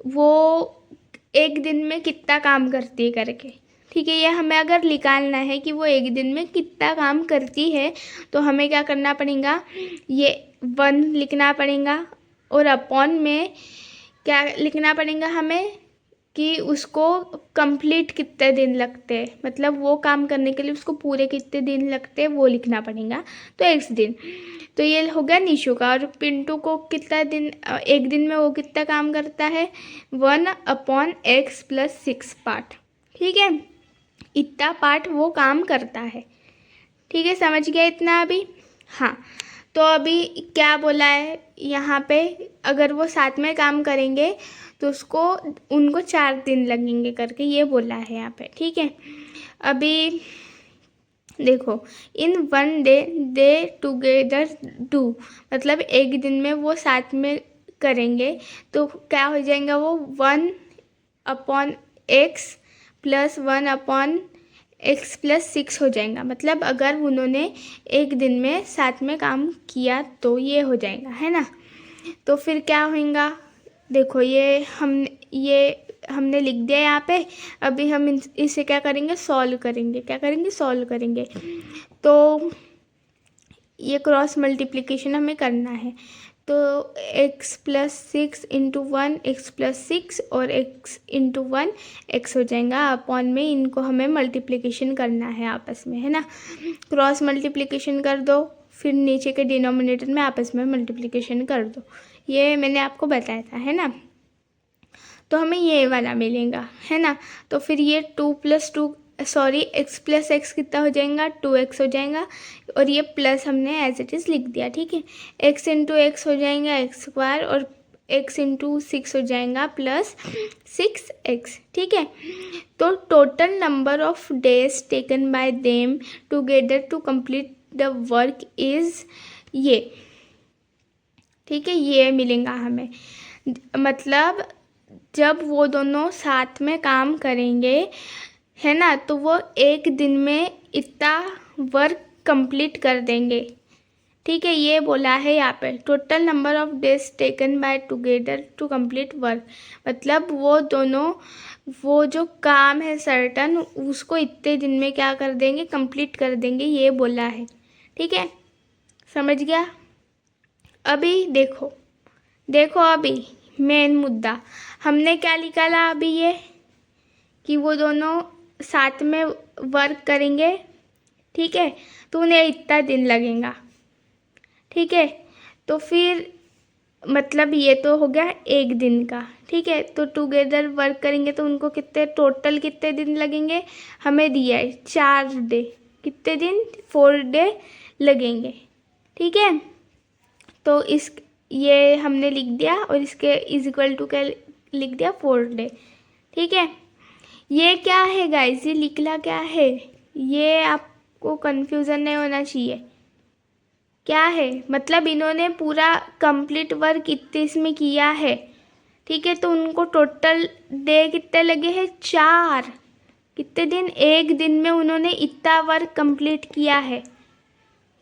वो एक दिन में कितना काम करती है करके, ठीक है। ये हमें अगर निकालना है कि वो एक दिन में कितना काम करती है, तो हमें क्या करना पड़ेगा, ये 1 लिखना पड़ेगा, और अपॉन में क्या लिखना पड़ेगा हमें कि उसको कंप्लीट कितने दिन लगते हैं, मतलब वो काम करने के लिए उसको पूरे कितने दिन लगते हैं वो लिखना पड़ेगा। तो x दिन, तो ये हो गया निशु का। और पिंटू को कितना दिन, एक दिन में वो कितना काम करता है 1/x+6 पार्ट, ठीक है, इतना पार्ट वो काम करता है, ठीक है, समझ गया इतना अभी। हाँ, तो अभी क्या बोला है यहाँ पे, अगर वो साथ में काम करेंगे तो उनको 4 दिन लगेंगे करके ये बोला है यहाँ पे, ठीक है। अभी देखो इन 1 डे दे टुगेदर डू, मतलब एक दिन में वो साथ में करेंगे, तो क्या हो जाएगा वो 1/x+1/x+6 हो जाएगा। मतलब अगर उन्होंने एक दिन में साथ में काम किया तो ये हो जाएगा, है ना। तो फिर क्या होगा, देखो ये हमने लिख दिया यहाँ पे। अभी हम इसे क्या करेंगे, सॉल्व करेंगे, क्या करेंगे, सॉल्व करेंगे। तो ये क्रॉस मल्टीप्लिकेशन हमें करना है, तो x+6 × 1 x+6 और x × 1 x हो जाएगा, अपॉन में इनको हमें मल्टीप्लिकेशन करना है आपस में, है ना। क्रॉस मल्टीप्लिकेशन कर दो, फिर नीचे के डिनोमिनेटर में आपस में मल्टीप्लिकेशन कर दो, ये मैंने आपको बताया था, है ना। तो हमें ये वाला मिलेगा, है ना। तो फिर ये x+x कितना हो जाएगा, 2x हो जाएगा, और ये प्लस हमने एज इट इज़ लिख दिया, ठीक है। x × x हो जाएगा x², और x × 6 हो जाएगा +6x, ठीक है। तो total number of days taken by them together to complete the work is ये, ठीक है, ये मिलेगा हमें। मतलब जब वो दोनों साथ में काम करेंगे, है ना, तो वो एक दिन में इतना वर्क कंप्लीट कर देंगे, ठीक है। ये बोला है यहाँ पे total number of days taken by together to complete work, मतलब वो दोनों वो जो काम है सर्टन उसको इतने दिन में क्या कर देंगे, कंप्लीट कर देंगे, ये बोला है, ठीक है, समझ गया। अभी देखो अभी मेन मुद्दा, हमने क्या निकाला अभी ये कि वो दोनों साथ में वर्क करेंगे, ठीक है, तो उन्हें इतना दिन लगेगा, ठीक है। तो फिर मतलब ये तो हो गया एक दिन का, ठीक है। तो टुगेदर वर्क करेंगे तो उनको टोटल कितने दिन लगेंगे, हमें दिया है 4 डे, कितने दिन, 4 डे लगेंगे, ठीक है। तो ये हमने लिख दिया और इसके इज इक्वल टू क्या लिख दिया, 4 डे, ठीक है। ये क्या है गाइस, ये लिखना क्या है, ये आपको कंफ्यूजन नहीं होना चाहिए। क्या है मतलब इन्होंने पूरा कंप्लीट वर्क 31 में किया है, ठीक है। तो उनको टोटल डे कितने लगे हैं, 4, कितने दिन, एक दिन में उन्होंने इतना वर्क कंप्लीट किया है,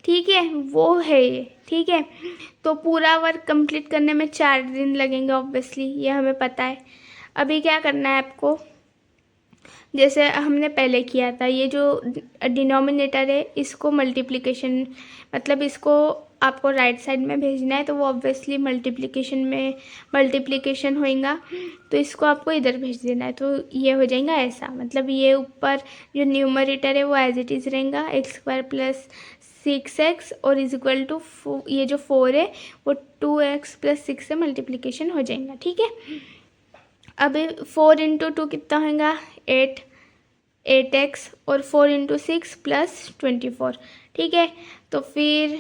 ठीक है, वो है ये, ठीक है। तो पूरा वर्क कंप्लीट करने में 4 दिन लगेंगे ऑब्वियसली, ये हमें पता है। अभी क्या करना है आपको, जैसे हमने पहले किया था, ये जो डिनोमिनेटर है इसको मल्टीप्लिकेशन, मतलब इसको आपको राइट साइड में भेजना है, तो वो ऑब्वियसली मल्टीप्लिकेशन होएगा, तो इसको आपको इधर भेज देना है, तो ये हो जाएगा ऐसा। मतलब ये ऊपर जो न्यूमरेटर है वो एज इट इज़ रहेगा, x² + 6x और इज इक्वल टू ये जो 4 है वो 2x + 6 से मल्टीप्लिकेशन हो जाएगा, ठीक है। अभी 4 × 2 कितना होगा, 8x और 4 × 6 + 24, ठीक है। तो फिर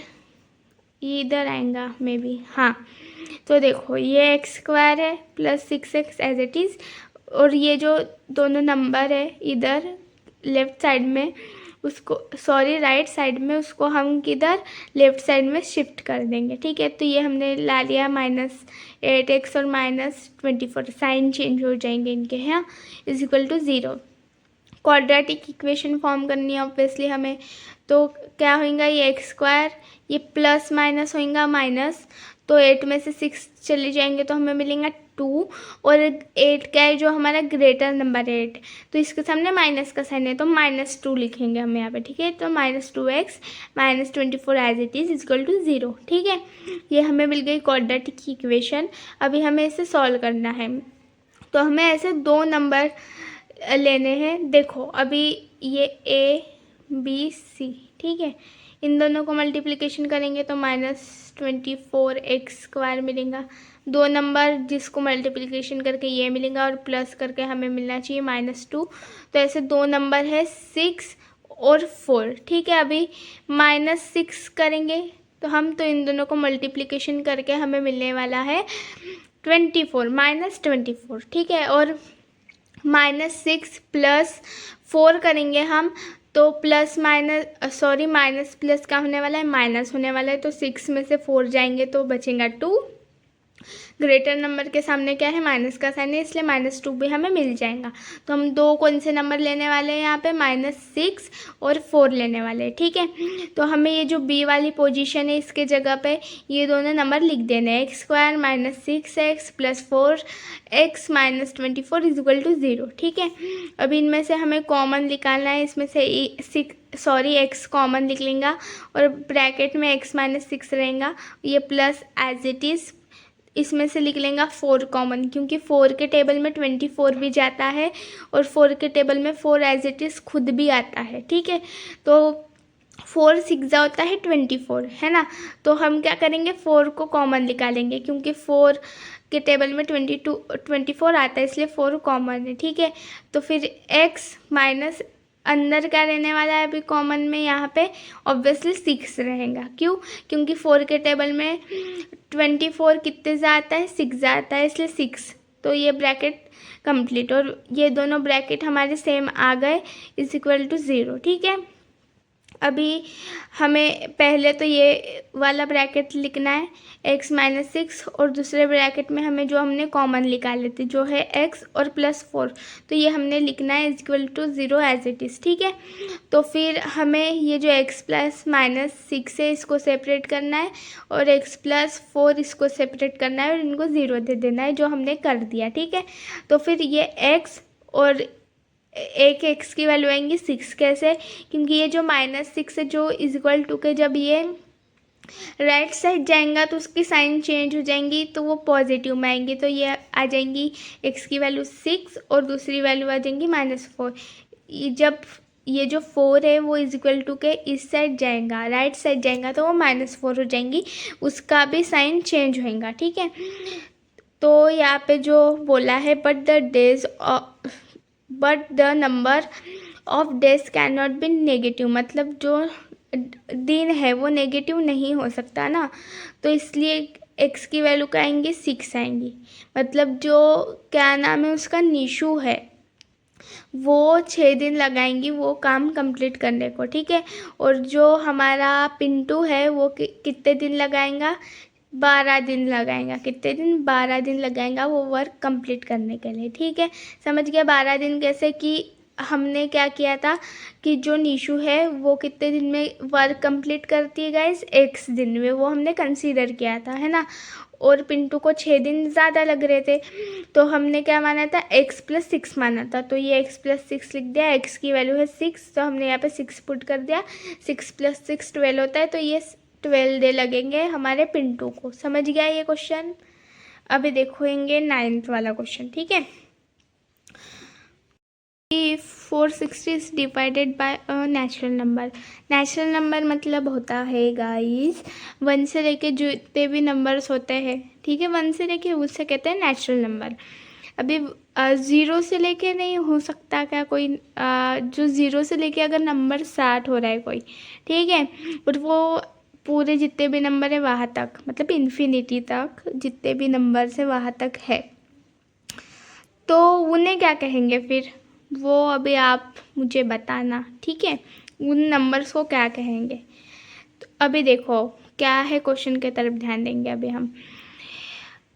ये इधर आएगा मे बी, हाँ। तो देखो ये x² है + 6x एज इट इज़, और ये जो दोनों नंबर है इधर लेफ्ट साइड में उसको, सॉरी राइट साइड में, उसको हम किधर, लेफ्ट साइड में शिफ्ट कर देंगे, ठीक है। तो ये हमने ला लिया -8x और -24, साइन चेंज हो जाएंगे इनके, हाँ, is equal to 0। Quadratic equation form करनी है ऑब्वियसली हमें, तो क्या होगा, ये x², ये प्लस माइनस होगा माइनस, तो 8 में से 6 चले जाएंगे तो हमें मिलेगा 2, और 8 क्या है, जो हमारा ग्रेटर नंबर है 8, तो इसके सामने माइनस का साइन है तो -2 लिखेंगे हम यहाँ पे, ठीक है। तो -2x -24 as it is equal to 0, ठीक है। ये हमें मिल गई क्वाड्रेटिक इक्वेशन। अभी हमें इसे सॉल्व करना है, तो हमें ऐसे 2 नंबर लेने हैं। देखो अभी ये a b c, ठीक है, इन दोनों को मल्टीप्लिकेशन करेंगे तो -24x² मिलेगा। 2 नंबर जिसको मल्टीप्लिकेशन करके ये मिलेगा और प्लस करके हमें मिलना चाहिए -2, तो ऐसे 2 नंबर है 6 और 4, ठीक है। अभी -6 करेंगे तो हम, तो इन दोनों को मल्टीप्लिकेशन करके हमें मिलने वाला है 24, -24, ठीक है। और -6 + 4 करेंगे हम, तो माइनस प्लस क्या होने वाला है, माइनस होने वाला है, तो 6 में से 4 जाएंगे तो बचेगा 2। ग्रेटर नंबर के सामने क्या है, माइनस का साइन है, इसलिए -2 भी हमें मिल जाएगा। तो हम 2 कौन से नंबर लेने वाले हैं यहाँ पे, -6 और 4 लेने वाले हैं, ठीक है। तो हमें ये जो बी वाली पोजीशन है इसके जगह पे ये दोनों नंबर लिख देने हैं, x² -6x + 4x -24 is equal to 0, ठीक है। अभी इनमें से हमें कॉमन निकालना है, इसमें से x कॉमन लिख लेंगे और ब्रैकेट में x -6 रहेगा, ये प्लस एज इट इज़, इसमें से लिख लेंगे 4 कॉमन, क्योंकि 4 के टेबल में 24 भी जाता है और 4 के टेबल में 4 एज इट इज़ खुद भी आता है, ठीक है। तो 4 6 होता है 24, है ना। तो हम क्या करेंगे, 4 को कॉमन निकालेंगे, क्योंकि 4 के टेबल में 24 आता है, इसलिए 4 कॉमन है, ठीक है। तो फिर x माइनस अंदर क्या रहने वाला है अभी कॉमन में, यहाँ पे ऑब्वियसली 6 रहेगा, क्यों, क्योंकि 4 के टेबल में 24 कितने से आता है, 6 आता है, इसलिए 6। तो ये ब्रैकेट कंप्लीट, और ये दोनों ब्रैकेट हमारे सेम आ गए, इज इक्वल टू 0, ठीक है। अभी हमें पहले तो ये वाला ब्रैकेट लिखना है x -6, और दूसरे ब्रैकेट में हमें जो हमने कॉमन निकाले थे जो है x और +4, तो ये हमने लिखना है is equal to 0 as it is, ठीक है। तो फिर हमें ये जो x + -6 है इसको सेपरेट करना है, और x + 4 इसको सेपरेट करना है और इनको 0 दे देना है, जो हमने कर दिया, ठीक है। तो फिर ये x और एक x की वैल्यू आएंगी 6, कैसे, क्योंकि ये जो -6 है जो इज इक्वल टू के जब ये राइट साइड जाएगा तो उसकी साइन चेंज हो जाएंगी, तो वो पॉजिटिव में आएंगी, तो ये आ जाएंगी x की वैल्यू 6 और दूसरी वैल्यू आ जाएंगी -4। जब ये जो 4 है वो इज इक्वल टू के इस साइड जाएगा, राइट साइड जाएगा तो वो -4 हो जाएंगी, उसका भी साइन चेंज होएगा। ठीक है, तो यहाँ पे जो बोला है but the number of days can not be negative, मतलब जो दिन है वो नेगेटिव नहीं हो सकता ना, तो इसलिए x की वैल्यू क्या आएंगी 6 आएंगी। मतलब जो क्या नाम है उसका निशु है वो 6 दिन लगाएंगी वो काम कंप्लीट करने को। ठीक है, और जो हमारा पिंटू है वो कितने दिन लगाएगा, 12 दिन लगाएगा। कितने दिन, 12 दिन लगाएगा वो वर्क कंप्लीट करने के लिए। ठीक है, समझ गया 12 दिन कैसे, कि हमने क्या किया था कि जो निशु है वो कितने दिन में वर्क कंप्लीट करती है गाइस, x दिन में, वो हमने कंसीडर किया था, है ना। और पिंटू को 6 दिन ज़्यादा लग रहे थे, तो हमने क्या माना था, x + 6 माना था, तो ये x + 6 लिख दिया। x की वैल्यू है 6, तो हमने यहाँ पे 6 पुट कर दिया। 6 + 6 12 होता है, तो ये 12 डे लगेंगे हमारे पिंटू को। समझ गया ये क्वेश्चन। अभी देखोगे 9th वाला क्वेश्चन। ठीक है, If 460 is divided by a natural number, natural number मतलब होता है गाइस 1 से लेके जितने भी नंबर्स होते हैं, ठीक है, 1 से लेके उससे कहते हैं नेचुरल नंबर। अभी 0 से लेके नहीं हो सकता क्या कोई, जो 0 से लेके अगर नंबर स्टार्ट हो रहा है कोई, ठीक है, और वो पूरे जितने भी नंबर है वहाँ तक, मतलब इन्फिनिटी तक जितने भी नंबर्स है वहाँ तक है, तो उन्हें क्या कहेंगे फिर, वो अभी आप मुझे बताना। ठीक है, उन नंबर्स को क्या कहेंगे। तो अभी देखो क्या है, क्वेश्चन के तरफ ध्यान देंगे अभी हम।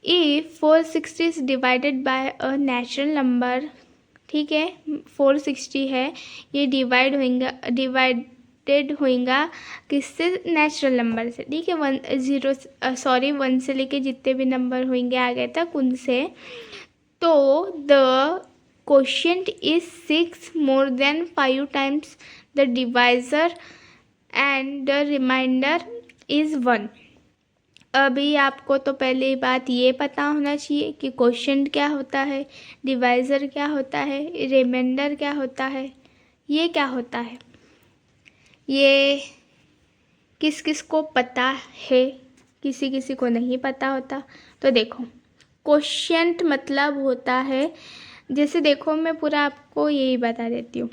If 460 is divided by a natural number, ठीक है, 460 है, ये डिवाइडेड होएगा किससे, नेचुरल नंबर से। ठीक है, 1 से लेके जितने भी नंबर होंगे आगे तक उनसे, तो the quotient is 6 more than 5 times the divisor and the remainder is 1। अभी आपको तो पहली बात ये पता होना चाहिए कि क्वोशिएंट क्या होता है, डिवाइज़र क्या होता है, रिमाइंडर क्या होता है, ये क्या होता है, ये किस किस को पता है, किसी किसी को नहीं पता होता। तो देखो क्वोशिएंट मतलब होता है, जैसे देखो मैं पूरा आपको यही बता देती हूँ।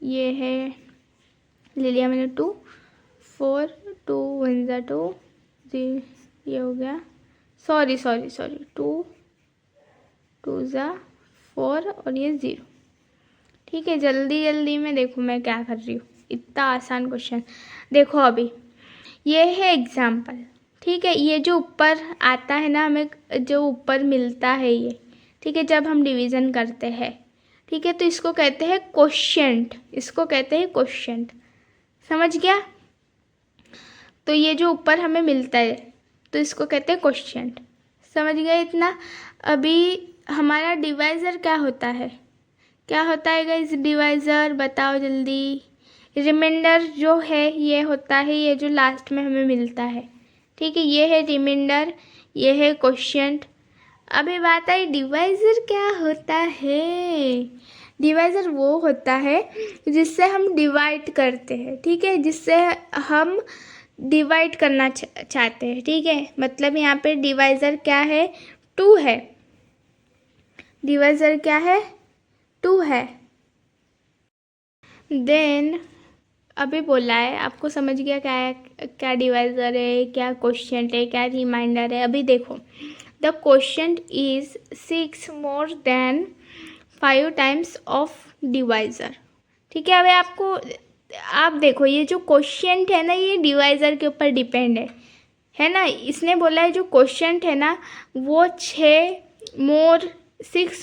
ये है, ले लिया मैंने 2 4 2 1 ज़ा 2, ये हो गया, सॉरी 2 2 ज़ा 4 और ये 0। ठीक है, जल्दी जल्दी में देखो मैं क्या कर रही हूँ, इतना आसान क्वेश्चन। देखो अभी ये है एग्जाम्पल, ठीक है, ये जो ऊपर आता है ना, हमें जो ऊपर मिलता है ये, ठीक है, जब हम डिवीज़न करते हैं, ठीक है, तो इसको कहते हैं क्वोशिएंट, इसको कहते हैं क्वोशिएंट। समझ गया, तो ये जो ऊपर हमें मिलता है तो इसको कहते हैं क्वोशिएंट। समझ गए इतना। अभी हमारा डिवाइज़र क्या होता है, क्या होता है गाइस डिवाइज़र, बताओ जल्दी। रिमाइंडर जो है ये होता है, ये जो लास्ट में हमें मिलता है, ठीक है, ये है रिमाइंडर, ये है क्वोशिएंट। अभी बात आई डिवाइज़र क्या होता है। डिवाइज़र वो होता है जिससे हम डिवाइड करते हैं, ठीक है, जिससे हम डिवाइड करना चाहते हैं। ठीक है, मतलब यहाँ पे डिवाइज़र क्या है, 2 है, डिवाइज़र क्या है, 2 है। देन अभी बोला है, आपको समझ गया क्या है, क्या डिवाइज़र है, क्या क्वोशिएंट है, क्या रिमाइंडर है। अभी देखो the quotient is 6 more than 5 times of divisor. ठीक है, अभी आपको आप देखो ये जो क्वोशिएंट है ना, ये डिवाइज़र के ऊपर डिपेंड है ना। इसने बोला है जो क्वोशिएंट है ना वो 6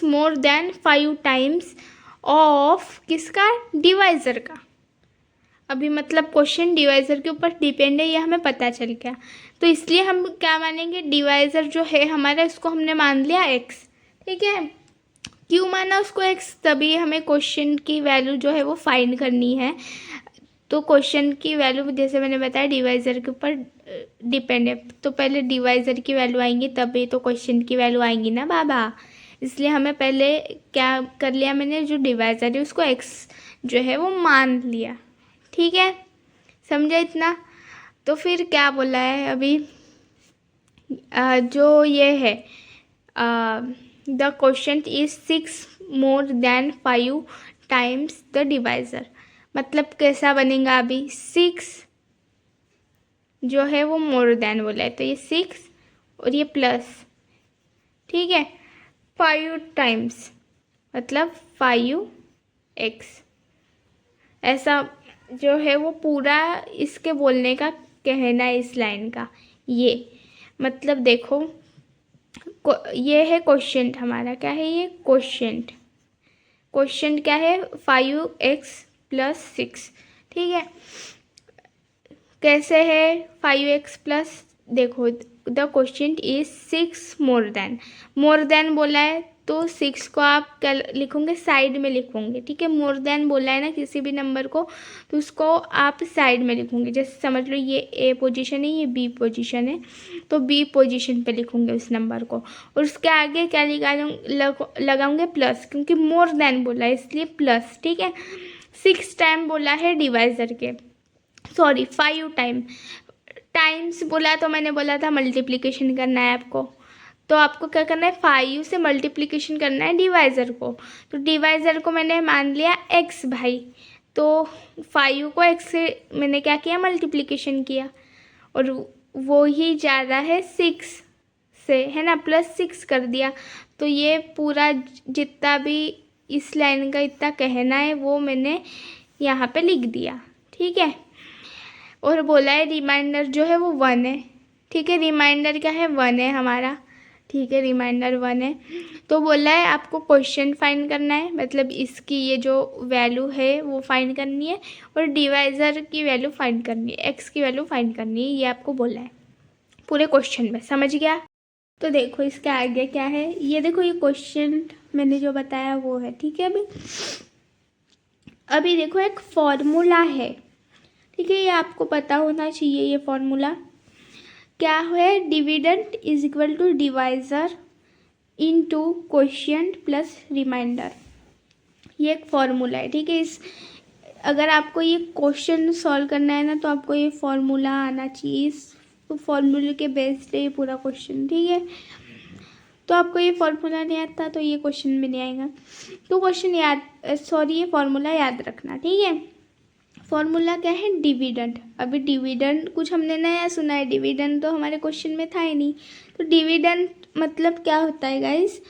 मोर देन 5 टाइम्स ऑफ किसका, डिवाइज़र का। अभी मतलब क्वेश्चन डिवाइज़र के ऊपर डिपेंड है, ये हमें पता चल गया। तो इसलिए हम क्या मानेंगे, डिवाइज़र जो है हमारा, इसको हमने मान लिया x। ठीक है, क्यों माना उसको x, तभी हमें क्वेश्चन की वैल्यू जो है वो फाइंड करनी है। तो क्वेश्चन की वैल्यू जैसे मैंने बताया डिवाइज़र के ऊपर डिपेंड है, तो पहले डिवाइज़र की वैल्यू आएंगी तभी तो क्वेश्चन की वैल्यू आएंगी ना बाबा। इसलिए हमें पहले क्या कर लिया, मैंने जो डिवाइज़र है उसको एक्स जो है वो मान लिया। ठीक है, समझा इतना। तो फिर क्या बोला है अभी, जो ये है the question is 6 more than 5 times the divisor. मतलब कैसा बनेगा अभी, 6 जो है वो मोर देन बोला है, तो ये 6 और ये प्लस, ठीक है, 5 टाइम्स मतलब 5x। ऐसा जो है वो पूरा इसके बोलने का कहना है इस लाइन का। ये मतलब देखो ये है क्वेश्चन हमारा, क्या है ये क्वेश्चन क्या है 5x+6। ठीक है, कैसे है 5x+, देखो the question is 6 more than बोला है तो 6 को आप क्या लिखोगे, साइड में लिखोगे। ठीक है, मोर देन बोला है ना किसी भी नंबर को, तो उसको आप साइड में लिखोगे। जैसे समझ लो ये ए पोजीशन है, ये बी पोजीशन है, तो बी पोजीशन पे लिखोगे उस नंबर को, और उसके आगे क्या लगाऊंगे प्लस, क्योंकि मोर देन बोला है इसलिए प्लस। ठीक है, 6 टाइम बोला है डिवाइज़र के, सॉरी 5 टाइम्स बोला, तो मैंने बोला था मल्टीप्लिकेशन करना है आपको, तो आपको क्या करना है 5 से मल्टीप्लिकेशन करना है डिवाइज़र को। तो डिवाइज़र को मैंने मान लिया x भाई, तो 5 को x से मैंने क्या किया मल्टीप्लिकेशन किया, और वो ही ज़्यादा है 6 से, है ना, +6 कर दिया। तो ये पूरा जितना भी इस लाइन का इतना कहना है वो मैंने यहाँ पे लिख दिया। ठीक है, और बोला है रिमाइंडर जो है वो 1 है। ठीक है, रिमाइंडर क्या है 1 है हमारा। ठीक है, रिमाइंडर 1 है। तो बोला है आपको क्वेश्चन फाइंड करना है, मतलब इसकी ये जो वैल्यू है वो फाइंड करनी है, और डिवाइज़र की वैल्यू फाइंड करनी है, एक्स की वैल्यू फाइंड करनी है, ये आपको बोला है पूरे क्वेश्चन में। समझ गया। तो देखो इसके आगे क्या है, ये देखो ये क्वेश्चन मैंने जो बताया वो है। ठीक है, अभी देखो एक फॉर्मूला है। ठीक है, ये आपको पता होना चाहिए। ये फॉर्मूला क्या है, dividend is equal to divisor into quotient plus remainder. ये एक फॉर्मूला है। ठीक है, इस अगर आपको ये क्वेश्चन सॉल्व करना है ना, तो आपको ये फॉर्मूला आना चाहिए। इस फॉर्मूले के बेस्ड है ये पूरा क्वेश्चन। ठीक है, तो आपको ये फॉर्मूला नहीं आता तो ये क्वेश्चन भी नहीं आएगा। तो क्वेश्चन ये फॉर्मूला याद रखना। ठीक है, फॉर्मूला क्या है, डिविडेंड। अभी डिविडेंड कुछ हमने नया सुना है, डिविडेंड तो हमारे क्वेश्चन में था ही नहीं। तो डिविडेंड मतलब क्या होता है गाइस,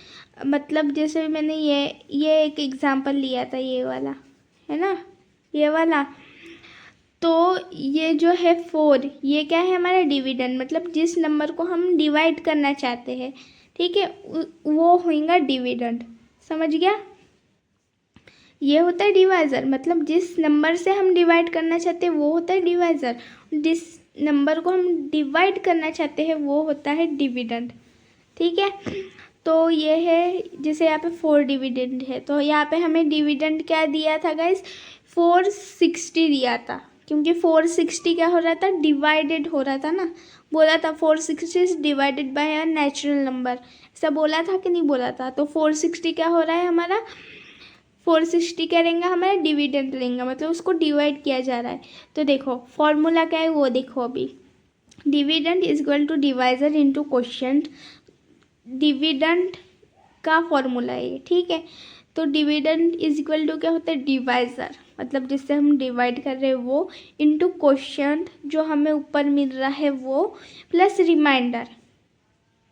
मतलब जैसे मैंने ये एक एग्जांपल लिया था, ये वाला है ना, ये वाला। तो ये जो है 4, ये क्या है हमारा डिविडेंड, मतलब जिस नंबर को हम डिवाइड करना चाहते हैं। ठीक है, वो होगा डिविडेंड। समझ गया, ये होता है डिवाइज़र, मतलब जिस नंबर से हम डिवाइड करना चाहते हैं वो होता है डिवाइज़र, जिस नंबर को हम डिवाइड करना चाहते हैं वो होता है डिविडेंड। ठीक है, तो ये है जैसे यहाँ पे 4 डिविडेंड है, तो यहाँ पे हमें डिविडेंड क्या दिया था गाइस, 460 दिया था, क्योंकि 460 क्या हो रहा था, डिवाइडेड हो रहा था ना। बोला था 460 is divided by a natural number, ऐसा बोला था कि नहीं बोला था। तो 460 क्या हो रहा है हमारा, 460 क्या रहेंगे हमारा, डिविडेंड रहेंगे, मतलब उसको डिवाइड किया जा रहा है। तो देखो फॉर्मूला क्या है वो देखो, अभी dividend is equal to divisor into quotient. Dividend का फॉर्मूला है ये। ठीक है, तो डिविडेंड इज इक्वल टू क्या होता है, डिवाइज़र, मतलब जिससे हम डिवाइड कर रहे हैं वो, इनटू क्वोशिएंट जो हमें ऊपर मिल रहा है वो, प्लस रिमाइंडर।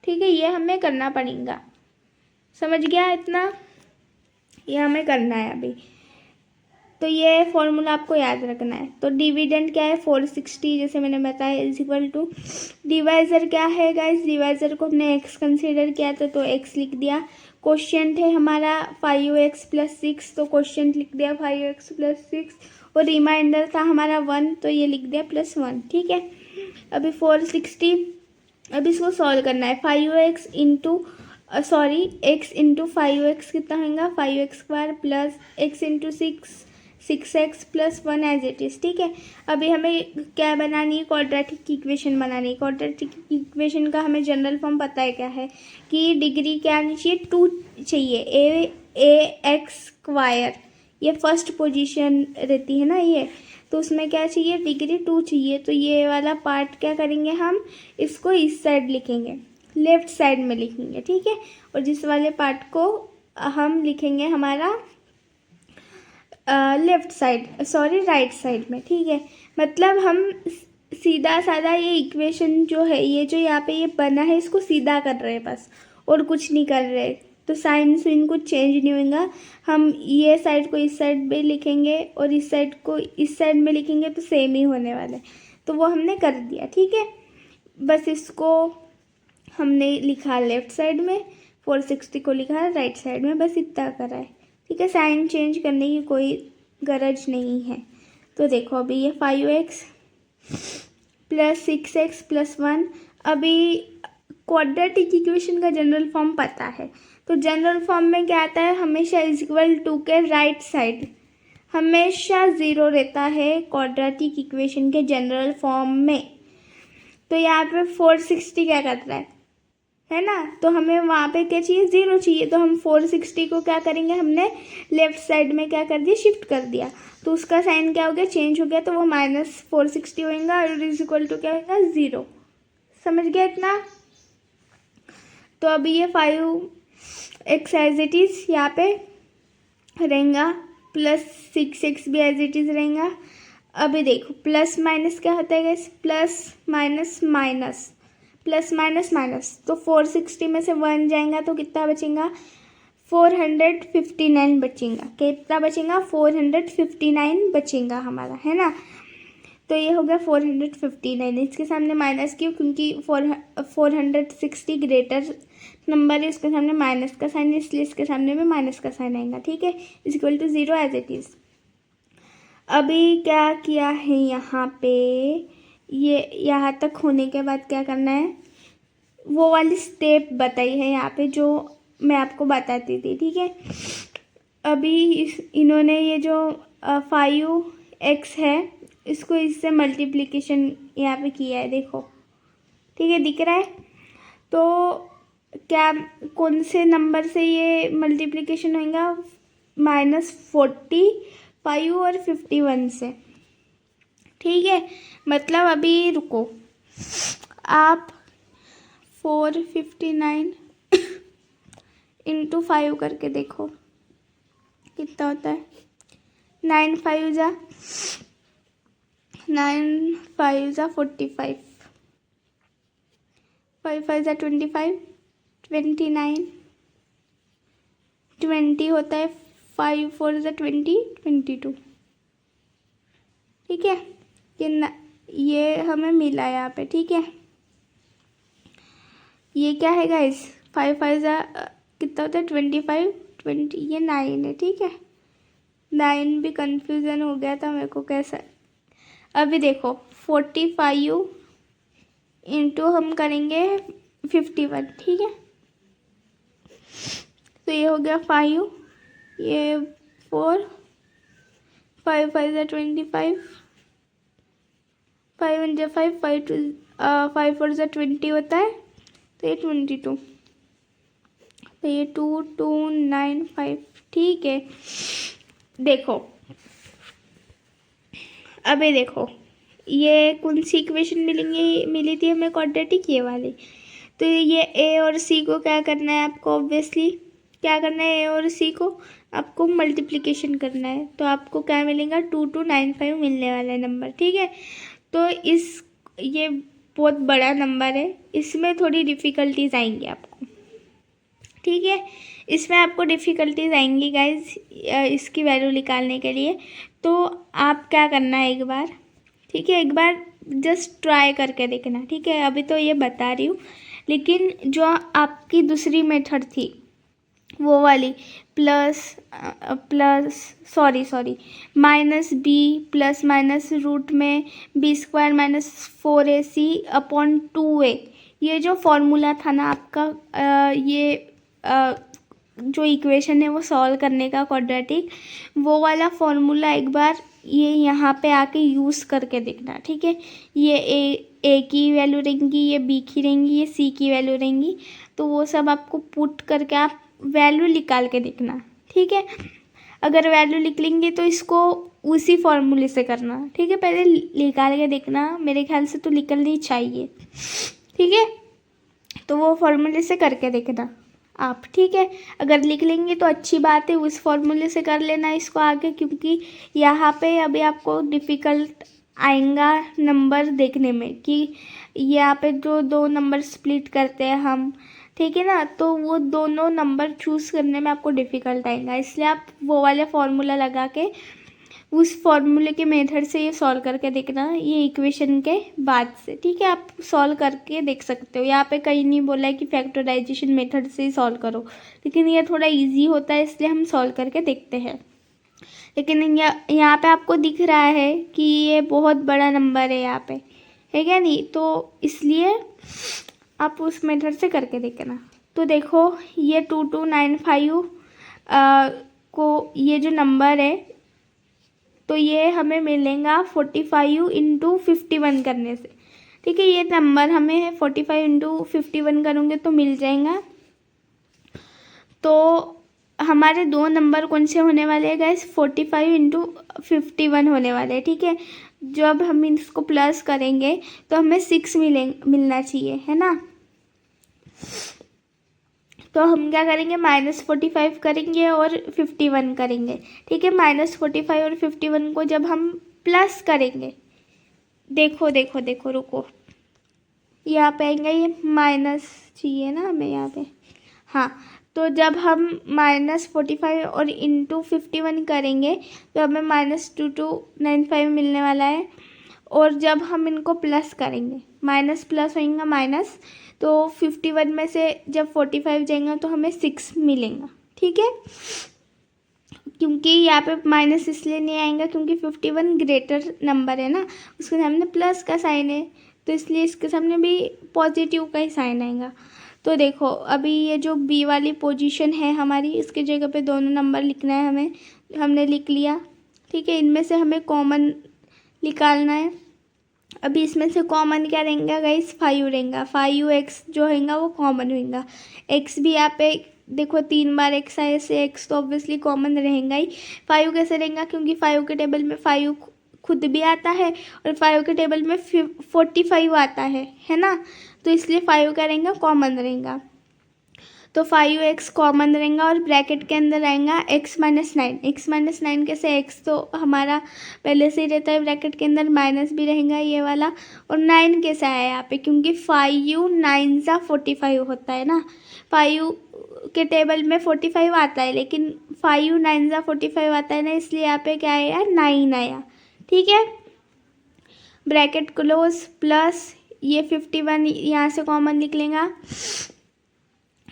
ठीक है, ये हमें करना पड़ेगा। समझ गया इतना, ये हमें करना है अभी। तो ये फॉर्मूला आपको याद रखना है। तो डिविडेंड क्या है 460, जैसे मैंने बताया, इज इक्वल टू डिवाइज़र क्या है गाइस, डिवाइज़र को हमने x कंसीडर किया था तो x लिख दिया। क्वोशिएंट है हमारा 5x+6, तो क्वोशिएंट लिख दिया 5x+6, और रिमाइंडर था हमारा 1, तो ये लिख दिया +1। ठीक है, अभी 460, अब इसको सॉल्व करना है। 5x into x into 5x कितना होगा, 5x² plus x into 6 6x+1 as it is. ठीक है, अभी हमें क्या बनानी है, क्वाड्रेटिक इक्वेशन बनानी है। क्वाड्रेटिक इक्वेशन का हमें जनरल फॉर्म पता है क्या है कि डिग्री क्या आनी चाहिए, 2 चाहिए। ए एक्स स्क्वायर, ये फर्स्ट पोजीशन रहती है ना ये, तो उसमें क्या चाहिए, डिग्री 2 चाहिए। तो ये वाला पार्ट क्या करेंगे, हम इसको इस साइड लिखेंगे, लेफ्ट साइड में लिखेंगे। ठीक है, और जिस वाले पार्ट को हम लिखेंगे हमारा left side, sorry right side में। ठीक है, मतलब हम सीधा साधा ये इक्वेशन जो है, ये जो यहाँ पे ये बना है, इसको सीधा कर रहे हैं बस, और कुछ नहीं कर रहे। तो साइन साइन कुछ चेंज नहीं होगा। हम ये साइड को इस साइड में लिखेंगे और इस साइड को इस साइड में लिखेंगे तो सेम ही होने वाला है। तो वो हमने कर दिया। ठीक है, बस इसको हमने लिखा लेफ्ट साइड में, 460 को लिखा राइट साइड में, बस इतना करा है। ठीक है, साइन चेंज करने की कोई गरज नहीं है। तो देखो अभी ये 5x + 6x + 1, अभी क्वाड्रेटिक इक्वेशन का जनरल फॉर्म पता है। तो जनरल फॉर्म में क्या आता है, हमेशा = के राइट साइड हमेशा 0 रहता है क्वाड्रेटिक इक्वेशन के जनरल फॉर्म में। तो यहाँ पे 460 क्या कर रहा है ना, तो हमें वहाँ पे क्या चाहिए, 0 चाहिए। तो हम 460 को क्या करेंगे, हमने लेफ्ट साइड में क्या कर दिया, शिफ्ट कर दिया। तो उसका साइन क्या हो गया, चेंज हो गया। तो वो -460 होगा और = क्या होगा, 0। समझ गया इतना। तो अभी ये 5x एज इट इज़ यहाँ पे रहेगा, +6x भी एज इट इज़ रहेगा। अभी देखो प्लस माइनस क्या होता है guys, plus minus minus, plus minus minus. तो 460 में से 1 जाएगा तो कितना बचेगा, 459 बचेगा। कितना बचेगा, 459 बचेगा हमारा, है ना। तो ये हो गया 459। इसके सामने माइनस क्यों, क्योंकि 460 ग्रेटर नंबर है, उसके सामने माइनस का साइन है, इसलिए इसके सामने भी माइनस का साइन आएगा। ठीक है, = 0 एज इट इज़। अभी क्या किया है यहाँ पे, ये यहाँ तक होने के बाद क्या करना है, वो वाली स्टेप बताई है यहाँ पे जो मैं आपको बताती थी। ठीक है, अभी इन्होंने ये जो 5x है, इसको इससे मल्टीप्लिकेशन यहाँ पे किया है, देखो। ठीक है, दिख रहा है। तो क्या, कौन से नंबर से ये मल्टीप्लिकेशन होगा, -45 और 51 से। ठीक है, मतलब अभी रुको, आप 459 × 5 करके देखो कितना होता है। 9 5 जा 45, 5 5 जा 25, 29, 20 होता है, 5 4 जा 20, 22। ठीक है, ये हमें मिला यहाँ पे। ठीक है, ये क्या है गाइस, 5 5 जा कितना होता है, 25, 20, ये 9 है। ठीक है, 9 भी कंफ्यूजन हो गया था मेरे को कैसा। अभी देखो 45 इंटू हम करेंगे 51। ठीक है, तो ये हो गया 5, ये 4, 5 5 जा 25, 5 1 जा 5, 5 4 जा 20 होता है, तो ये 22। तो ये 2295। ठीक है, देखो अबे देखो ये कौन सी इक्वेशन मिली थी हमें, क्वाड्रेटिक, ये वाली। तो ये ए और सी को क्या करना है आपको, ऑब्वियसली क्या करना है, ए और सी को आपको मल्टीप्लिकेशन करना है। तो आपको क्या मिलेगा, 2295 मिलने वाला है नंबर। ठीक है, तो ये बहुत बड़ा नंबर है, इसमें थोड़ी डिफ़िकल्टीज आएंगी आपको। ठीक है, इसमें आपको डिफ़िकल्टीज आएंगी गाइज इसकी वैल्यू निकालने के लिए। तो आप क्या करना है एक बार, ठीक है, एक बार जस्ट ट्राई करके देखना। ठीक है, अभी तो ये बता रही हूँ, लेकिन जो आपकी दूसरी मेथड थी वो वाली -b +- में b² - 4ac/2a, ये जो फॉर्मूला था ना आपका, ये जो इक्वेशन है वो सॉल्व करने का क्वाड्रेटिक, वो वाला फॉर्मूला एक बार ये यहाँ पे आके यूज़ करके देखना, ठीक है। ये ए की वैल्यू रहेंगी, ये बी की रहेंगी, ये सी की वैल्यू रहेंगी, तो वो सब आपको पुट करके आप वैल्यू निकाल के देखना, ठीक है। अगर वैल्यू लिख लेंगे तो इसको उसी फॉर्मूले से करना, ठीक है। पहले निकाल के देखना, मेरे ख्याल से तो निकलनी चाहिए, ठीक है। तो वो फॉर्मूले से करके देखना आप, ठीक है। अगर लिख लेंगे तो अच्छी बात है, उस फॉर्मूले से कर लेना इसको आगे, क्योंकि यहाँ पे अभी आपको डिफ़िकल्ट आएगा नंबर देखने में कि यहाँ पे जो दो नंबर स्प्लिट करते हैं हम, ठीक है ना, तो वो दोनों नंबर चूज़ करने में आपको डिफ़िकल्ट आएगा। इसलिए आप वो वाला फॉर्मूला लगा के उस फॉर्मूले के मेथड से ये सॉल्व करके देखना, ये इक्वेशन के बाद से, ठीक है। आप सॉल्व करके देख सकते हो। यहाँ पे कहीं नहीं बोला है कि फैक्टराइजेशन मेथड से ही सॉल्व करो, लेकिन ये थोड़ा इजी होता है, इसलिए हम सॉल्व करके देखते हैं। लेकिन यहाँ पे आपको दिख रहा है कि ये बहुत बड़ा नंबर है यहाँ पे, है क्या नहीं, तो इसलिए आप उस मेथड से करके देखना। तो देखो ये 2295 को ये जो नंबर है, तो ये हमें मिलेगा 45 इंटू 51 करने से, ठीक है। ये नंबर हमें 45 इंटू 51 करोगे तो मिल जाएगा। तो हमारे दो नंबर कौन से होने वाले हैं गाइस, 45 इंटू 51 होने वाले हैं, ठीक है। जब हम इसको प्लस करेंगे तो हमें 6 मिलना चाहिए, है ना। तो हम क्या करेंगे, -45 करेंगे और 51 करेंगे, ठीक है। -45 और 51 को जब हम प्लस करेंगे, देखो देखो देखो रुको, यहाँ पे आएंगे, ये माइनस चाहिए ना हमें यहाँ पे, हाँ। तो जब हम -45 और इंटू 51 करेंगे तो हमें -2295 मिलने वाला है। और जब हम इनको प्लस करेंगे, माइनस प्लस होएगा माइनस, तो 51 में से जब 45 जाएंगे तो हमें 6 मिलेगा, ठीक है। क्योंकि यहाँ पे माइनस इसलिए नहीं आएगा क्योंकि 51 ग्रेटर नंबर है ना, उसके सामने प्लस का साइन है, तो इसलिए इसके सामने भी पॉजिटिव का ही साइन आएगा। तो देखो अभी ये जो बी वाली पोजीशन है हमारी, इसकी जगह पे दोनों नंबर लिखना है हमें, हमने लिख लिया, ठीक है। इनमें से हमें कॉमन निकालना है। अभी इसमें से कॉमन क्या रहेगा गाइस, 5 रहेगा, 5x जो होगा वो कॉमन होगा। x भी यहाँ पे देखो 3 बार x आए से x तो ऑब्वियसली कॉमन रहेगा ही। 5 कैसे रहेगा, क्योंकि 5 के टेबल में 5 खुद भी आता है और 5 के टेबल में 45 आता है ना, तो इसलिए 5 का रहेगा कॉमन रहेगा। तो 5x कॉमन रहेगा और ब्रैकेट के अंदर आएगा x - 9। x - 9 कैसे, x तो हमारा पहले से ही रहता है ब्रैकेट के अंदर, माइनस भी रहेगा ये वाला। और 9 कैसे आया यहाँ पे, क्योंकि 5 9 सा 45 होता है ना, 5 के टेबल में 45 आता है, लेकिन 5 9 सा 45 आता है ना, इसलिए यहाँ पे क्या आया, 9 आया, ठीक है। ब्रैकेट क्लोज प्लस ये 51 यहाँ से कॉमन निकलेगा,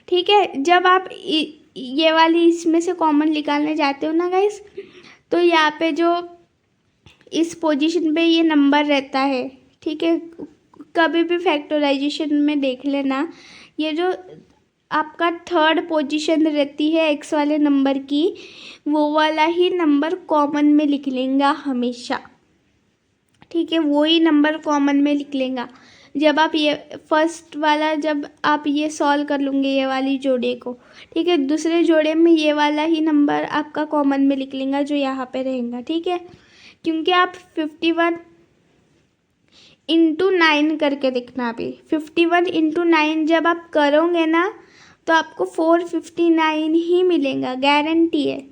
ठीक है। जब आप ये वाली इसमें से कॉमन निकालने जाते हो ना गाइस, तो यहाँ पे जो इस पोजीशन पे ये नंबर रहता है, ठीक है। कभी भी फैक्टराइजेशन में देख लेना, ये जो आपका थर्ड पोजीशन रहती है एक्स वाले नंबर की, वो वाला ही नंबर कॉमन में लिख लेंगे हमेशा, ठीक है। वो ही नंबर कॉमन में लिख लेंगे। जब आप ये फर्स्ट वाला जब आप ये सॉल्व कर लूँगे ये वाली जोड़े को, ठीक है, दूसरे जोड़े में ये वाला ही नंबर आपका कॉमन में लिख लेंगे जो यहाँ पे रहेगा, ठीक है। क्योंकि आप 51 इंटू 9 करके देखना, अभी 51 इंटू 9 जब आप करोगे ना तो आपको 459 ही मिलेगा, गारंटी है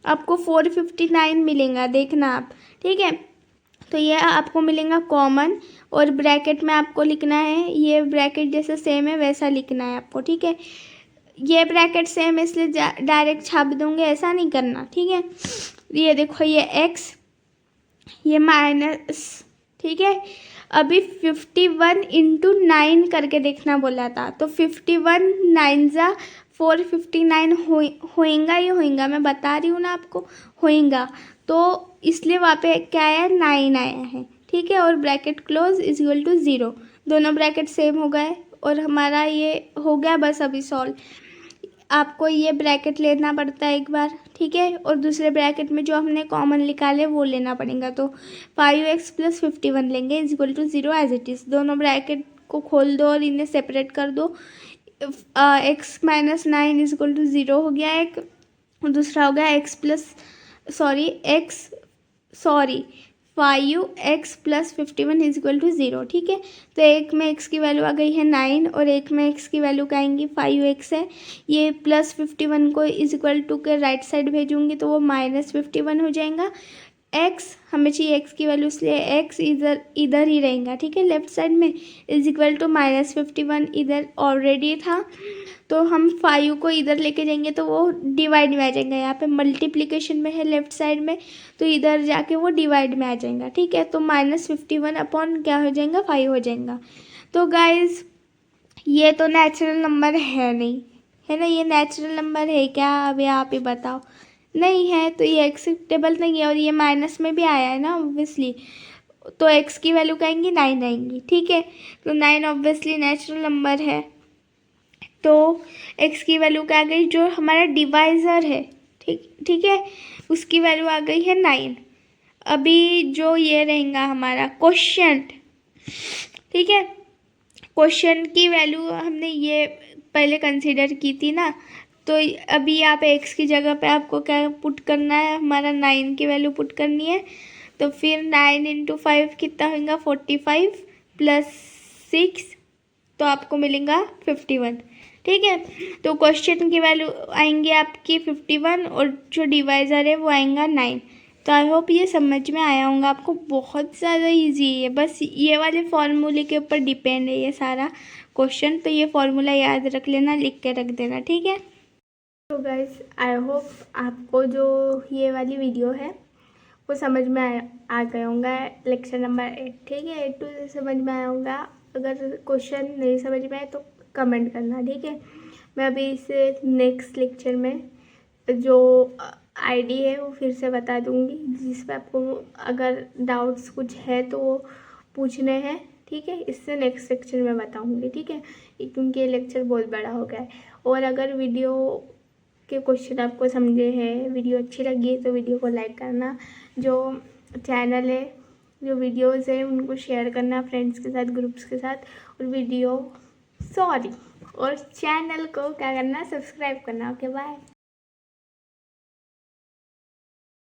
आपको 459 मिलेगा, देखना आप, ठीक है। तो ये आपको मिलेगा कॉमन, और ब्रैकेट में आपको लिखना है, ये ब्रैकेट जैसे सेम है वैसा लिखना है आपको, ठीक है। ये ब्रैकेट सेम है इसलिए डायरेक्ट छाप दूंगे, ऐसा नहीं करना, ठीक है। ये देखो ये x, ये माइनस, ठीक है। अभी 51 इंटू 9 करके देखना बोला था, तो 51 9 ज़ा 459 होएगा ही होएगा, मैं बता रही हूँ ना आपको, होएगा। तो इसलिए वहाँ पे क्या आया, 9 आया है, ठीक है। और bracket close is equal to 0, दोनों ब्रैकेट सेम हो गए और हमारा ये हो गया बस अभी सॉल्व। आपको ये ब्रैकेट लेना पड़ता है एक बार, ठीक है, और दूसरे ब्रैकेट में जो हमने कॉमन निकाले वो लेना पड़ेगा। तो 5x + 51 लेंगे is equal to 0 as it is. दोनों ब्रैकेट को खोल दो और इन्हें सेपरेट कर दो। x - 9 इज इक्वल टू 0 हो गया एक, और दूसरा हो गया 5x + 51 इज इक्वल टू 0, ठीक है। तो एक में x की वैल्यू आ गई है 9 और एक में x की वैल्यू क्या आएंगी 5x है। ये +51 को इज इक्वल टू के राइट साइड भेजूंगी तो वो -51 हो जाएगा। x हमें चाहिए x की वैल्यू, इसलिए x इधर ही रहेगा, ठीक है, लेफ्ट साइड में इज इक्वल टू -51 इधर ऑलरेडी था। तो हम 5 को इधर लेके जाएंगे तो वो डिवाइड में आ जाएगा। यहाँ पे मल्टीप्लिकेशन में है लेफ्ट साइड में, तो इधर जाके वो डिवाइड में आ जाएगा, ठीक है। तो -51 अपॉन क्या हो जाएगा 5 हो जाएगा। तो गाइज ये तो नेचुरल नंबर है नहीं, है ना, ये नेचुरल नंबर है क्या, अभी आप ही बताओ। नहीं है तो ये एक्सेप्टेबल नहीं है, और ये माइनस में भी आया है ना ऑब्वियसली, तो x की वैल्यू क्या आएंगी 9 आएंगी, ठीक है। तो 9 ऑब्वियसली नेचुरल नंबर है, तो x की वैल्यू क्या आ गई, जो हमारा डिवाइज़र है, ठीक है, उसकी वैल्यू आ गई है 9। अभी जो ये रहेगा हमारा क्वोशिएंट, ठीक है, क्वोशिएंट की वैल्यू हमने ये पहले कंसीडर की थी ना, तो अभी यहाँ पे x की जगह पे आपको क्या पुट करना है, हमारा 9 की वैल्यू पुट करनी है। तो फिर 9 × 5 कितना होगा 45 + 6, तो आपको मिलेगा 51, ठीक है। तो क्वेश्चन की वैल्यू आएंगी आपकी 51 और जो डिवाइज़र है वो आएगा 9। तो आई होप ये समझ में आया होगा आपको, बहुत ज़्यादा इजी है, बस ये वाले फार्मूले के ऊपर डिपेंड है ये सारा क्वेश्चन। तो ये फार्मूला याद रख लेना, लिख के रख देना, ठीक है। तो गाइस आई होप आपको जो ये वाली वीडियो है वो समझ में आ गया होगा, लेक्चर नंबर 8, ठीक है, 8 से समझ में आया होगा। अगर क्वेश्चन नहीं समझ में आए तो कमेंट करना, ठीक है। मैं अभी इसे नेक्स्ट लेक्चर में जो आईडी है वो फिर से बता दूंगी, जिस पर आपको अगर डाउट्स कुछ है तो वो पूछने हैं, ठीक है। इससे नेक्स्ट लेक्चर में बताऊंगी, ठीक है, क्योंकि ये लेक्चर बहुत बड़ा हो गया है। और अगर वीडियो के क्वेश्चन आपको समझे हैं, वीडियो अच्छी लगी है, तो वीडियो को लाइक करना, जो चैनल है, जो वीडियोस हैं उनको शेयर करना फ्रेंड्स के साथ, ग्रुप्स के साथ, और और चैनल को क्या करना, सब्सक्राइब करना। Okay bye.